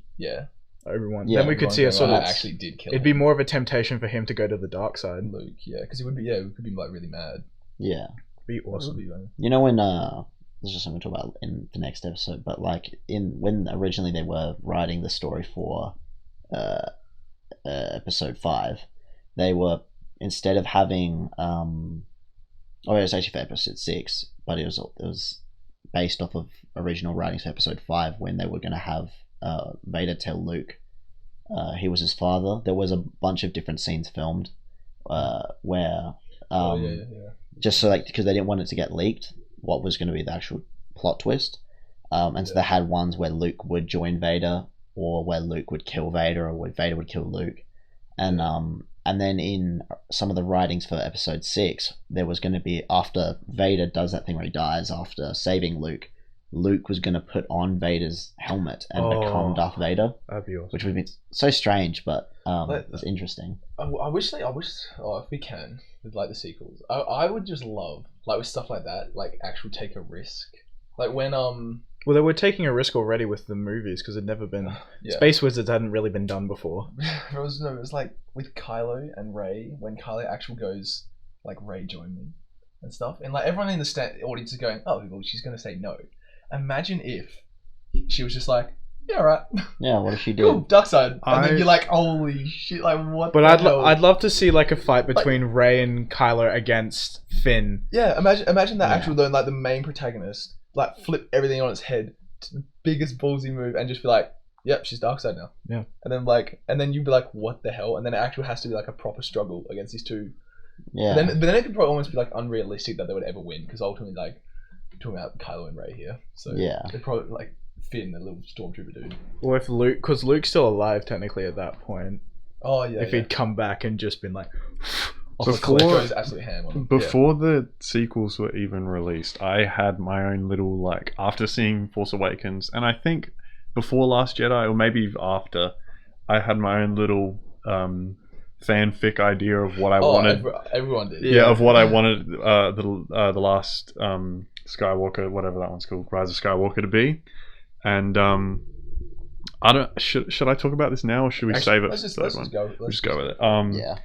Speaker 1: Obi-Wan,
Speaker 3: Yeah,
Speaker 1: then we could see a sort of.
Speaker 4: actually did kill.
Speaker 1: It'd be more of a temptation for him to go to the dark side.
Speaker 4: Luke, because it would be we could be like really mad.
Speaker 3: Yeah.
Speaker 1: Be
Speaker 4: It would
Speaker 1: awesome.
Speaker 4: be, like,
Speaker 3: You know, when this is just something to talk about in the next episode, but like when originally they were writing the story for episode 5, they were, instead of having it was actually for episode 6, but it was based off of original writings for episode 5, when they were going to have Vader tell Luke he was his father. There was a bunch of different scenes filmed where just so like, because they didn't want it to get leaked what was going to be the actual plot twist, and so they had ones where Luke would join Vader, or where Luke would kill Vader, or where Vader would kill Luke, and then in some of the writings for episode 6, there was going to be, after Vader does that thing where he dies after saving Luke was going to put on Vader's helmet and become Darth Vader,
Speaker 1: That'd be awesome.
Speaker 3: which would be so strange, but it's interesting.
Speaker 4: I wish if we can, with like the sequels, I would just love, like with stuff like that, like actual take a risk, like when
Speaker 1: Well, they were taking a risk already with the movies, because it'd never been Space Wizards hadn't really been done before.
Speaker 4: it was like with Kylo and Rey, when Kylo actually goes like, Rey, join me and stuff, and like everyone in the audience is going, oh well, she's gonna say no. Imagine if she was just like, yeah, right.
Speaker 3: Yeah, what if she did?
Speaker 4: Cool, dark side. And then you're like, holy shit, like what?
Speaker 1: But
Speaker 4: the hell?
Speaker 1: I'd love to see like a fight between Rey and Kylo against Finn.
Speaker 4: Yeah, imagine that actual though, like the main protagonist, like flip everything on its head, to the biggest ballsy move, and just be like, yep, she's dark side now.
Speaker 1: Yeah.
Speaker 4: And then you'd be like, what the hell? And then it actually has to be like a proper struggle against these two.
Speaker 3: Yeah.
Speaker 4: But then it could probably almost be like unrealistic that they would ever win, because ultimately, like, we're talking about Kylo and Rey here, so
Speaker 3: Yeah.
Speaker 4: they're probably like Finn, the little stormtrooper dude.
Speaker 1: Or if Luke, because Luke's still alive technically at that point.
Speaker 4: Oh yeah.
Speaker 1: If he'd come back and just been like,
Speaker 2: So
Speaker 4: Cliff goes absolutely ham on him.
Speaker 2: Before the sequels were even released, I had my own little, like, after seeing Force Awakens, and I think before Last Jedi, or maybe after, I had my own little fanfic idea of what I wanted.
Speaker 4: Everyone did.
Speaker 2: Yeah, of what I wanted the last Skywalker, whatever that one's called, Rise of Skywalker, to be. And I don't. Should I talk about this now, or should we save it?
Speaker 4: Let's just
Speaker 2: go.
Speaker 4: go.
Speaker 2: Let's just go with it.
Speaker 3: Yeah.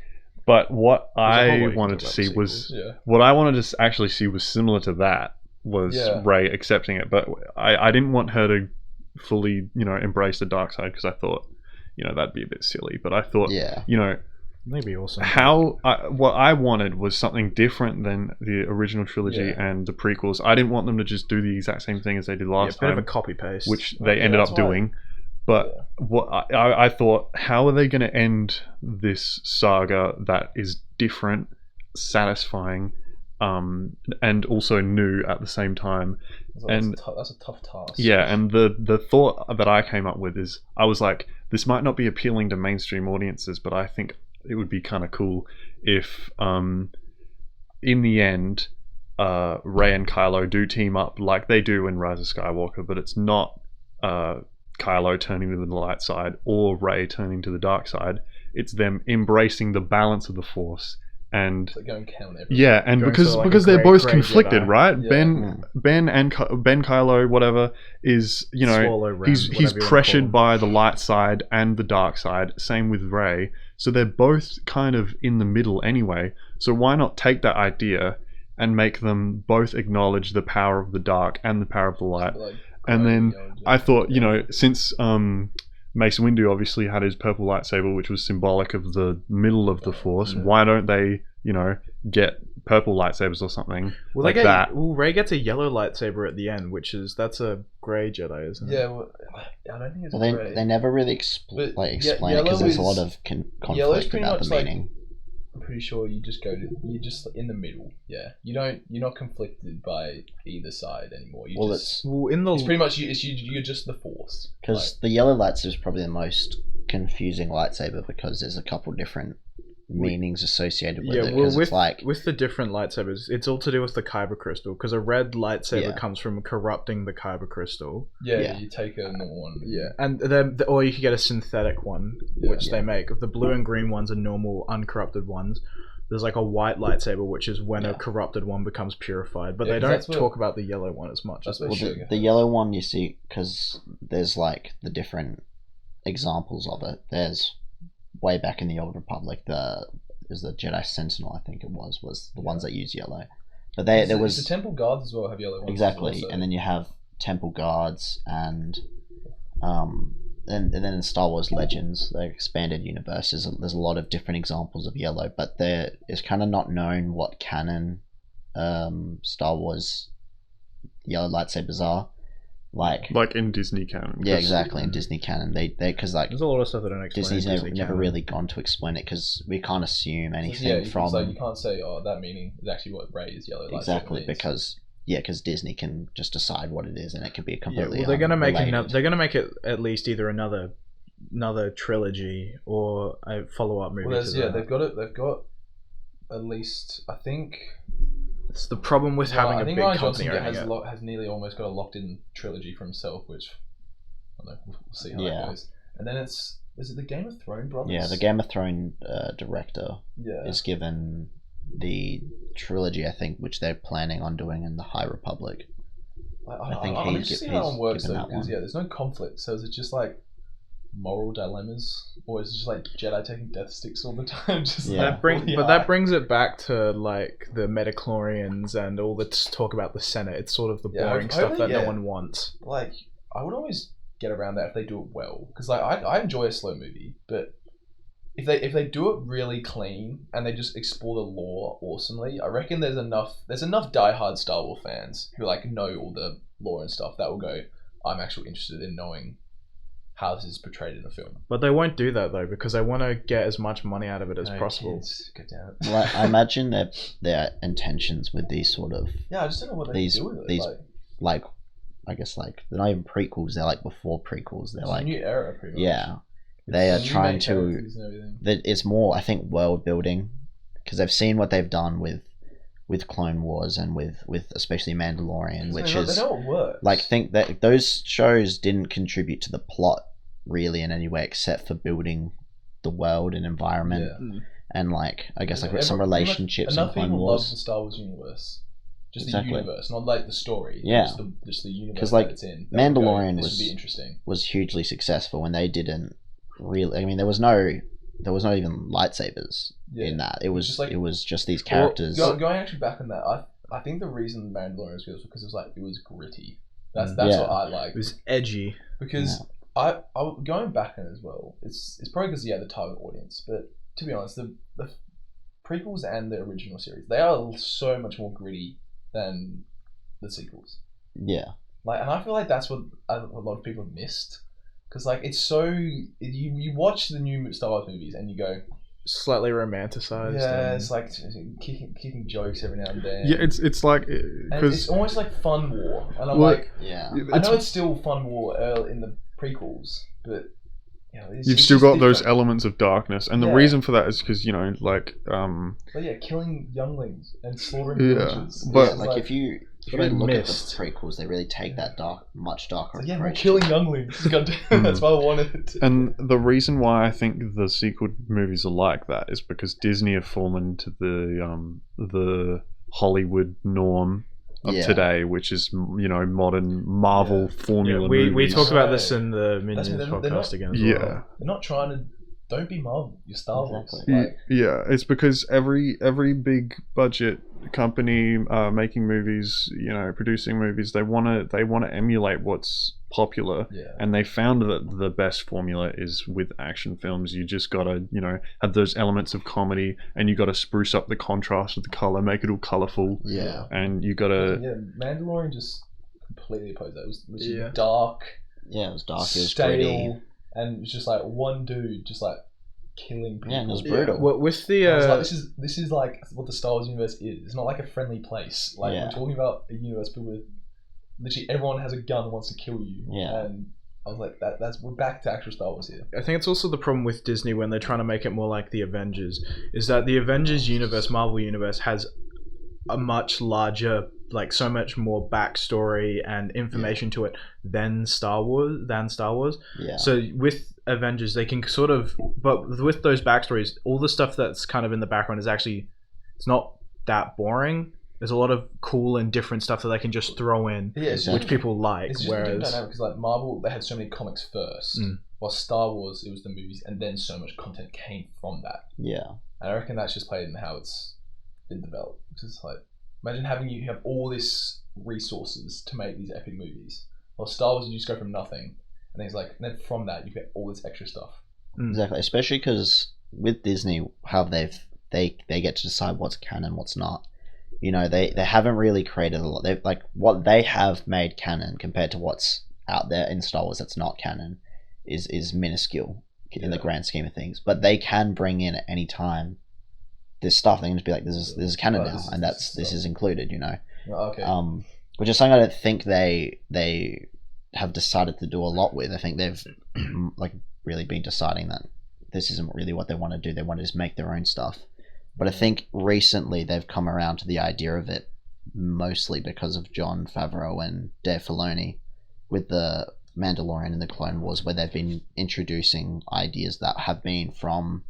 Speaker 2: But what
Speaker 1: There's a whole
Speaker 2: I
Speaker 1: lot you can
Speaker 2: wanted
Speaker 1: talk
Speaker 2: to
Speaker 1: about
Speaker 2: see was
Speaker 1: sequels.
Speaker 2: what I wanted to actually see was similar to that, was Rey accepting it, but I didn't want her to fully embrace the dark side, because I thought that'd be a bit silly. But I thought,
Speaker 3: Yeah.
Speaker 1: Maybe awesome.
Speaker 2: What I wanted was something different than the original trilogy and the prequels. I didn't want them to just do the exact same thing as they did last
Speaker 1: bit
Speaker 2: time,
Speaker 1: of a copy paste,
Speaker 2: which they ended up doing. But what I thought, how are they going to end this saga that is different, satisfying, and also new at the same time?
Speaker 4: That's a tough task.
Speaker 2: Yeah, and the thought that I came up with is, I was like, this might not be appealing to mainstream audiences, but I think it would be kind of cool if, in the end, Rey and Kylo do team up like they do in Rise of Skywalker, but it's not Kylo turning to the light side or Rey turning to the dark side. It's them embracing the balance of the Force. And
Speaker 4: it's like going count everything.
Speaker 2: Yeah, and
Speaker 1: Going
Speaker 2: because
Speaker 1: to, like,
Speaker 2: because
Speaker 1: a
Speaker 2: they're
Speaker 1: great,
Speaker 2: both
Speaker 1: great
Speaker 2: conflicted,
Speaker 1: Jedi.
Speaker 2: right?
Speaker 4: Yeah.
Speaker 2: Ben Kylo, whatever, is,
Speaker 1: Swallow Ren,
Speaker 2: he's
Speaker 1: whatever you wanna
Speaker 2: pressured
Speaker 1: call
Speaker 2: by the light side and the dark side. Same with Rey. So they're both kind of in the middle anyway. So why not take that idea and make them both acknowledge the power of the dark and the power of the light?
Speaker 4: Like,
Speaker 2: And then I thought, since Mace Windu obviously had his purple lightsaber, which was symbolic of the middle of the Force, why don't they, get purple lightsabers or something like that?
Speaker 1: Well, Rey gets a yellow lightsaber at the end, that's a grey Jedi, isn't it?
Speaker 4: Yeah, well, I don't think it's
Speaker 3: Well, they never really explain it, because there's a lot of conflict about the meaning.
Speaker 4: I'm pretty sure you're just in the middle. Yeah, you're not conflicted by either side anymore. It's pretty much you're just the Force.
Speaker 3: Because the yellow lightsaber is probably the most confusing lightsaber, because there's a couple different meanings associated with it.
Speaker 1: Well, with the different lightsabers, it's all to do with the kyber crystal, because a red lightsaber comes from corrupting the kyber crystal.
Speaker 4: Yeah, you take a normal one.
Speaker 1: Yeah, and then or you could get a synthetic one, which they make. The blue and green ones are normal, uncorrupted ones. There's like a white lightsaber, which is when a corrupted one becomes purified, but they don't talk about the yellow one as much.
Speaker 3: The yellow one, you see, because there's like the different examples of it. There's way back in the Old Republic, there's the Jedi Sentinel, I think it was the ones that use yellow. But there was
Speaker 4: the Temple Guards as well have yellow ones.
Speaker 3: Exactly,
Speaker 4: also.
Speaker 3: and then you have Temple Guards, and then in Star Wars Legends, the expanded universe, there's a lot of different examples of yellow, but there is kind of not known what canon Star Wars yellow lightsabers are. Like
Speaker 2: in Disney canon.
Speaker 3: Yeah, exactly, in Disney canon. They because
Speaker 1: there's a lot of stuff that don't explain.
Speaker 3: Disney's never really gone to explain it, because we can't assume anything from.
Speaker 4: You can't say, that meaning is actually what Rey is yellow.
Speaker 3: Exactly, because Disney can just decide what it is, and it could be completely.
Speaker 1: They're gonna make they're gonna make it at least either another trilogy or a follow-up movie.
Speaker 4: They've got at least, I think.
Speaker 1: It's the problem with having a big company.
Speaker 4: Has nearly almost got a locked-in trilogy for himself, which I don't know. We'll see how that goes. And then is it the Game of Thrones brothers?
Speaker 3: Yeah, the Game of Thrones director is given the trilogy, I think, which they're planning on doing in the High Republic.
Speaker 4: I think I'm interested in how it works though, because there's no conflict. So is it just like moral dilemmas, or is it just like Jedi taking death sticks all the time?
Speaker 1: That brings it back to like the Metachlorians and all the talk about the Senate. It's sort of the boring stuff that no one wants.
Speaker 4: Like, I would always get around that if they do it well, because like I enjoy a slow movie, but if they do it really clean and they just explore the lore awesomely, I reckon there's enough diehard Star Wars fans who like know all the lore and stuff that will go, I'm actually interested in knowing how this is portrayed in a film.
Speaker 1: But they won't do that though, because they want to get as much money out of it as possible.
Speaker 4: Get down.
Speaker 3: Well, I imagine that their intentions with these sort of
Speaker 4: I just don't know what they do with it.
Speaker 3: These like I guess like they're not even prequels. They're like before prequels. They're like
Speaker 4: a new era, pretty much.
Speaker 3: Yeah, they are trying to. It's more, I think, world building, because they've seen what they've done with Clone Wars and with especially Mandalorian, which is
Speaker 4: they know it works.
Speaker 3: Like, think that those shows didn't contribute to the plot really in any way, except for building the world and environment, and like I guess like some relationships in Clone Wars.
Speaker 4: Love the Star Wars universe. Just the universe, not like the story.
Speaker 3: Yeah,
Speaker 4: just the universe.
Speaker 3: Because like
Speaker 4: it's in.
Speaker 3: Mandalorian
Speaker 4: was
Speaker 3: hugely successful, and they didn't really. I mean, there was not even lightsabers in that. It was just these characters.
Speaker 4: Going actually back on that, I think the reason Mandalorian was good was because it was gritty. That's what I liked.
Speaker 1: It was edgy
Speaker 4: because going back in as well. It's probably because the target audience, but to be honest, the prequels and the original series, they are so much more gritty than the sequels.
Speaker 3: Yeah.
Speaker 4: Like, and I feel like that's what a lot of people have missed, because like it's so you watch the new Star Wars movies and you go
Speaker 1: slightly romanticized.
Speaker 4: Yeah, it's like kicking jokes every now and then.
Speaker 2: Yeah, it's like because
Speaker 4: it's almost like fun war, and I'm
Speaker 3: yeah.
Speaker 4: I know it's still fun war in the prequels, but
Speaker 2: you've still got those elements of darkness, and the reason for that is because
Speaker 4: but killing younglings and slaughtering villages.
Speaker 2: But
Speaker 3: like if you look at the prequels, they really take that much darker approach.
Speaker 4: We're killing younglings. That's why I wanted it.
Speaker 2: And the reason why I think the sequel movies are like that is because Disney have fallen into the Hollywood norm of today, which is modern Marvel formula.
Speaker 1: We talked about this in the Minions podcast again.
Speaker 4: They're not trying to. Don't be Marvel. You're Star Wars.
Speaker 2: It's because every big budget company making movies, producing movies, they want to emulate what's popular, and they found that the best formula is with action films. You just gotta have those elements of comedy, and you gotta spruce up the contrast of the color, make it all colorful. And you gotta
Speaker 4: Mandalorian just completely opposed that. It was dark.
Speaker 3: Yeah, it was dark. It was
Speaker 4: stale.
Speaker 3: gritty.
Speaker 4: And it was just like one dude just like killing people.
Speaker 3: Yeah, and it was brutal.
Speaker 1: Well, with the
Speaker 4: I was like, this is like what the Star Wars universe is. It's not like a friendly place. Like we're talking about a universe filled with literally everyone has a gun and wants to kill you.
Speaker 3: Yeah.
Speaker 4: And I was like, we're back to actual Star Wars here.
Speaker 1: I think it's also the problem with Disney when they're trying to make it more like the Avengers, is that the Avengers universe, Marvel universe, has a much larger, like so much more backstory and information to it than Star Wars.
Speaker 3: Yeah.
Speaker 1: So with Avengers, they can sort of, but with those backstories, all the stuff that's kind of in the background is actually, it's not that boring. There's a lot of cool and different stuff that they can just throw in, which people like.
Speaker 4: It's just
Speaker 1: whereas
Speaker 4: dynamic because like Marvel, they had so many comics first, while Star Wars, it was the movies, and then so much content came from that.
Speaker 3: Yeah.
Speaker 4: And I reckon that's just played in how it's been developed. It's just like, imagine you have all this resources to make these epic movies. Well, Star Wars, you just go from nothing, and then from that you get all this extra stuff.
Speaker 3: Exactly, especially because with Disney, how they get to decide what's canon, what's not. They haven't really created a lot. They've like what they have made canon compared to what's out there in Star Wars that's not canon is minuscule in the grand scheme of things. But they can bring in at any time this stuff. They can just be like, this is canon now, and this is included.
Speaker 4: Okay.
Speaker 3: Which is something I don't think they have decided to do a lot with. I think they've like really been deciding that this isn't really what they want to do. They want to just make their own stuff. But I think recently they've come around to the idea of it, mostly because of Jon Favreau and Dave Filoni with the Mandalorian and the Clone Wars, where they've been introducing ideas that have been from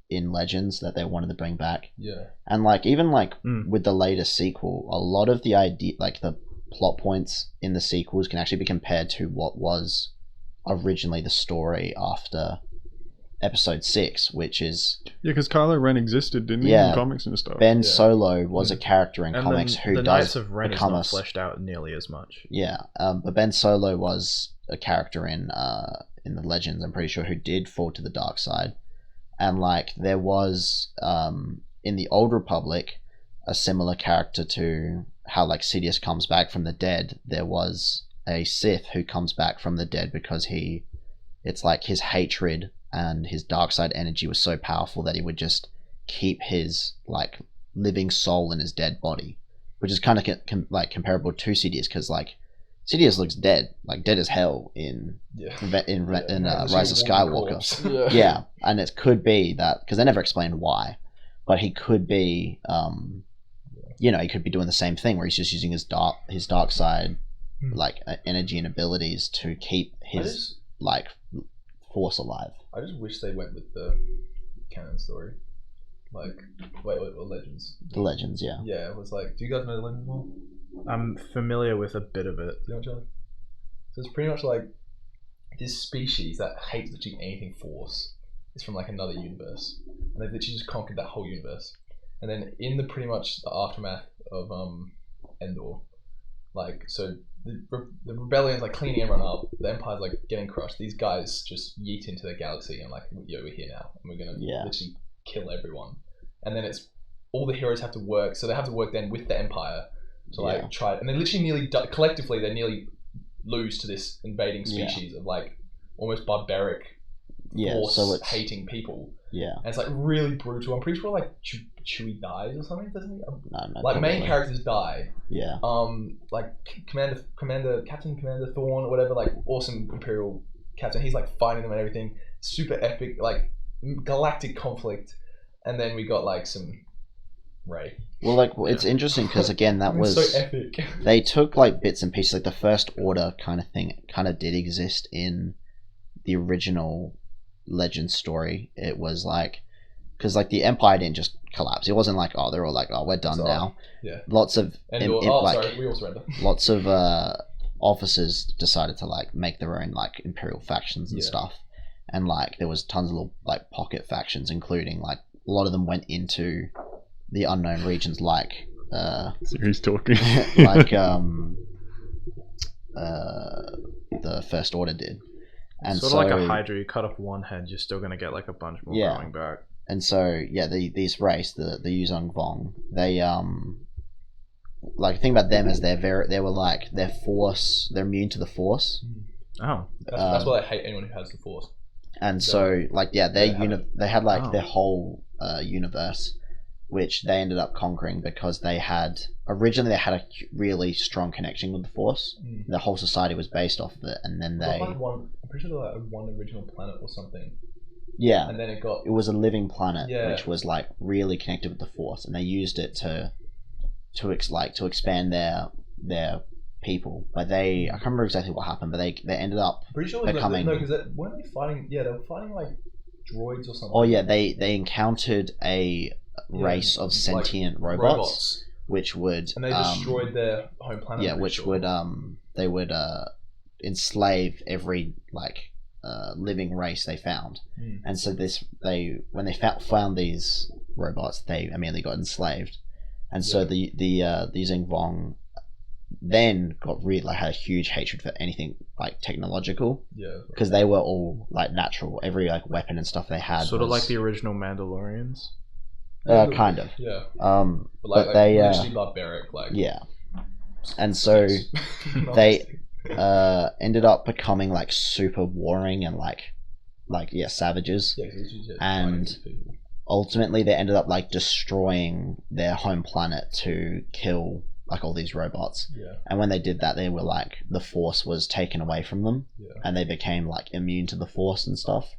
Speaker 3: in Legends that they wanted to bring back.
Speaker 4: Yeah.
Speaker 3: And even with the latest sequel, a lot of the idea, like the plot points in the sequels can actually be compared to what was originally the story after Episode 6, which is
Speaker 2: because Kylo Ren existed, didn't he, in comics and stuff.
Speaker 3: Ben Solo was a character in comics who
Speaker 1: the
Speaker 3: does
Speaker 1: Knights of Ren is
Speaker 3: become
Speaker 1: not fleshed out nearly as much.
Speaker 3: Yeah, but Ben Solo was a character in the Legends, I'm pretty sure, who did fall to the dark side, and there was in the Old Republic a similar character to how Sidious comes back from the dead. There was a Sith who comes back from the dead because it's like his hatred and his dark side energy was so powerful that he would just keep his living soul in his dead body, which is kind of comparable to Sidious, because Sidious looks dead, dead as hell in Rise of Skywalker. Yeah, and it could be that because they never explained why, but he could be, he could be doing the same thing where he's just using his dark side, energy and abilities to keep his force alive.
Speaker 4: I just wish they went with the canon story. Legends.
Speaker 3: The Legends, yeah.
Speaker 4: Yeah, it was do you guys know the Legends more?
Speaker 1: I'm familiar with a bit of it.
Speaker 4: Do you know, Charlie? So it's pretty much this species that hates literally anything Force is from another universe, and they've literally just conquered that whole universe. And then in the pretty much the aftermath of Endor, so the rebellion's like cleaning everyone up. The Empire's like getting crushed. These guys just yeet into the galaxy and like, yo, we're here now, and we're gonna literally kill everyone. And then it's all the heroes have to work, so they have to work then with the Empire to like try. And they literally collectively they nearly lose to this invading species of like almost barbaric, force hating people. Yeah, and it's like really brutal. I'm pretty sure like Chewie dies or something, doesn't he?
Speaker 3: No,
Speaker 4: like main characters die.
Speaker 3: Yeah.
Speaker 4: Like Captain Commander Thrawn or whatever, like awesome Imperial captain. He's like fighting them and everything. Super epic, like galactic conflict. And then we got like some Rey.
Speaker 3: Well, like it's interesting because again, that was
Speaker 4: so epic.
Speaker 3: They took like bits and pieces, like the First Order kind of thing. Kind of did exist in the original Legend story. It was like because like the Empire didn't just collapse. It wasn't like they're all like we're done now.
Speaker 4: Yeah.
Speaker 3: Lots of
Speaker 4: we all surrender.
Speaker 3: Lots of officers decided to like make their own like Imperial factions and stuff, and like there was tons of little like pocket factions, including like a lot of them went into the unknown regions, like
Speaker 2: so who's talking?
Speaker 3: like the First Order did. And
Speaker 1: sort of like a Hydra, you cut off one head, you're still going to get like a bunch more growing back.
Speaker 3: And so, these race, the Yuzong Vong, they like the thing about them is they're immune to the Force.
Speaker 1: Oh,
Speaker 4: that's why I hate anyone who has the Force.
Speaker 3: And so like they had like their whole universe, which they ended up conquering because originally they had a really strong connection with the Force. The whole society was based off of it, and then
Speaker 4: I'm pretty sure they had one original planet or something.
Speaker 3: Yeah,
Speaker 4: and then it
Speaker 3: was a living planet, which was like really connected with the Force, and they used it to expand their people. But I can't remember exactly what happened, but they ended up
Speaker 4: pretty sure
Speaker 3: becoming
Speaker 4: because weren't they fighting? Yeah, they were fighting like droids or something.
Speaker 3: Oh yeah, they encountered a race of sentient like robots, which would
Speaker 4: and they destroyed their home planet.
Speaker 3: Yeah, which would they would enslave every living race they found. And so when they found these robots, they immediately got enslaved. And so the Yuzong Vong then had a huge hatred for anything like technological.
Speaker 4: Yeah,
Speaker 3: because they were all like natural. Every like weapon and stuff they had
Speaker 1: sort of like the original Mandalorians.
Speaker 3: Kind of.
Speaker 4: Yeah.
Speaker 3: But they
Speaker 4: literally barbaric, like.
Speaker 3: Yeah. And so they ended up becoming like super warring and savages.
Speaker 4: Yeah,
Speaker 3: and ultimately they ended up like destroying their home planet to kill like all these robots.
Speaker 4: Yeah.
Speaker 3: And when they did that, they were like the Force was taken away from them, and they became like immune to the Force and stuff.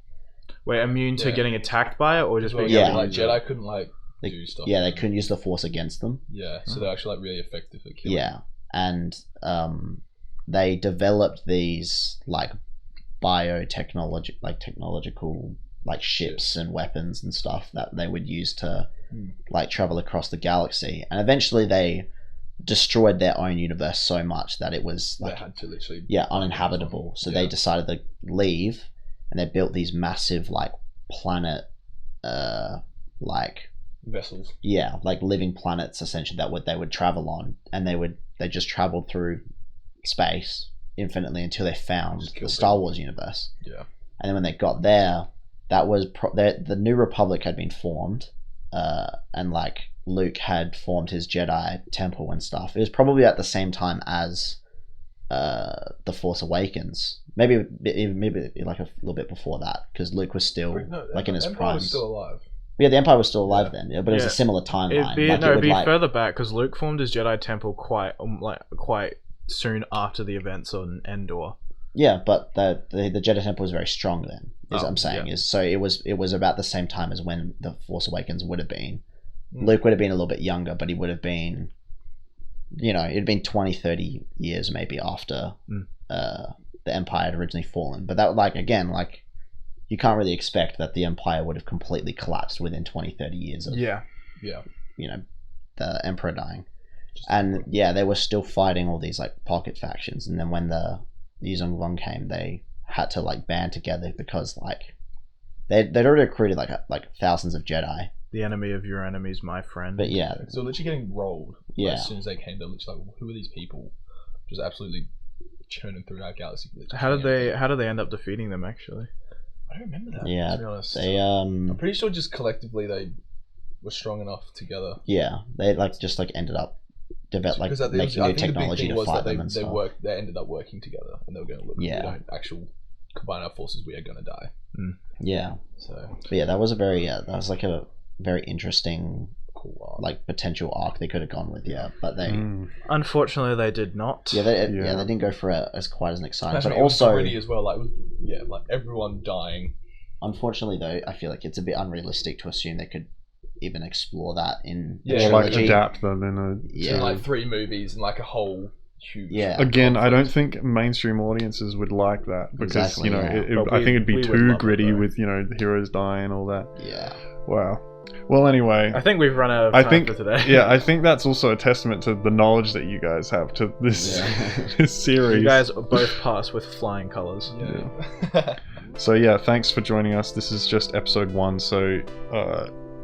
Speaker 1: Wait, immune to getting attacked by it, or just being
Speaker 4: like Jedi couldn't do stuff.
Speaker 3: Yeah, they couldn't use the Force against them.
Speaker 4: Yeah, so they're actually like really effective at killing.
Speaker 3: Yeah, and they developed these like technological like ships and weapons and stuff that they would use to like travel across the galaxy, and eventually they destroyed their own universe so much that it was like
Speaker 4: they had to literally
Speaker 3: uninhabitable. So they decided to leave, and they built these massive like planet like
Speaker 4: vessels.
Speaker 3: Yeah, like living planets essentially that they would travel on, and they just traveled through space infinitely until they found the Star Wars universe.
Speaker 4: Yeah.
Speaker 3: And then when they got there, that was the New Republic had been formed, and like Luke had formed his Jedi temple and stuff. It was probably at the same time as The Force Awakens. Maybe like a little bit before that, because Luke was still in his prime.
Speaker 4: Was still alive.
Speaker 3: Yeah, the Empire was still alive then, but it was a similar timeline.
Speaker 1: It'd be further back, because Luke formed his Jedi temple quite soon after the events on Endor.
Speaker 3: Yeah, but the Jedi temple was very strong then. Is what I'm saying so it was about the same time as when The Force Awakens would have been. Luke would have been a little bit younger, but he would have been, it'd been 20, 30 years maybe after the Empire had originally fallen. But that you can't really expect that the Empire would have completely collapsed within 20, 30 years of the Emperor dying. And they were still fighting all these like pocket factions, and then when the Yuzong Vong came, they had to like band together because like they'd already recruited like thousands of Jedi.
Speaker 1: The enemy of your enemy is my friend.
Speaker 3: But
Speaker 4: so literally getting rolled. As soon as they came, they're literally like, who are these people? just absolutely churning through our galaxy.
Speaker 1: How did they end up defeating them? Actually,
Speaker 4: I don't remember that.
Speaker 3: Yeah,
Speaker 4: to be honest.
Speaker 3: they
Speaker 4: I'm pretty sure just collectively they were strong enough together.
Speaker 3: Yeah, they just ended up making new technology to fight them and stuff.
Speaker 4: They ended up working together, and they were going to look.
Speaker 3: Yeah.
Speaker 4: If we don't actually combine our forces, we are going to die.
Speaker 3: Yeah.
Speaker 4: So.
Speaker 3: But yeah, that was a very interesting,
Speaker 4: cool arc.
Speaker 3: Potential arc they could have gone with. Yeah, but they
Speaker 1: unfortunately they did not.
Speaker 3: Yeah, they didn't go for it as quite as an exciting.
Speaker 4: But
Speaker 3: also,
Speaker 4: it was gritty as well. Like everyone dying.
Speaker 3: Unfortunately, though, I feel like it's a bit unrealistic to assume they could even explore that in
Speaker 2: or
Speaker 3: trilogy.
Speaker 2: adapt them in
Speaker 4: like 3 movies and like a whole huge.
Speaker 3: Yeah.
Speaker 2: Again, I don't think mainstream audiences would like that because
Speaker 3: Exactly,
Speaker 2: I think it'd be too gritty with the heroes dying and all that.
Speaker 3: Yeah.
Speaker 2: Wow. Well, anyway,
Speaker 1: I think we've run out of time for today.
Speaker 2: Yeah, I think that's also a testament to the knowledge that you guys have to this this series.
Speaker 1: You guys both pass with flying colours.
Speaker 4: Yeah.
Speaker 2: So yeah, thanks for joining us. This is just episode 1, so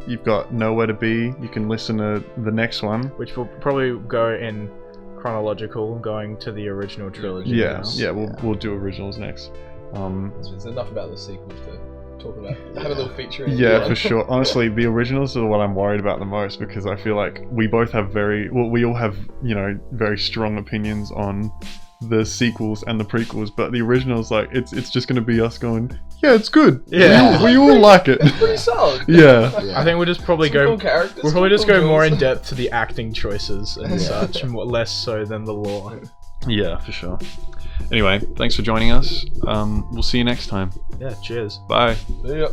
Speaker 2: you've got nowhere to be. You can listen to the next one,
Speaker 1: which will probably go in chronological, going to the original trilogy.
Speaker 2: Yeah, we'll do originals next.
Speaker 4: There's enough about the sequels to talk about. Have a little feature.
Speaker 2: Yeah, for sure. Honestly, the originals are what I'm worried about the most because I feel like we both have we all have very strong opinions on the sequels and the prequels, but the originals, it's just going to be us going, yeah, it's good.
Speaker 1: Yeah,
Speaker 2: we all like it.
Speaker 4: It's pretty solid.
Speaker 2: Yeah.
Speaker 1: I think we'll just probably
Speaker 4: We'll
Speaker 1: probably just go more in depth to the acting choices and such, and less so than the lore.
Speaker 2: Yeah, for sure. Anyway, thanks for joining us. We'll see you next time.
Speaker 1: Yeah, cheers.
Speaker 2: Bye.
Speaker 4: See ya.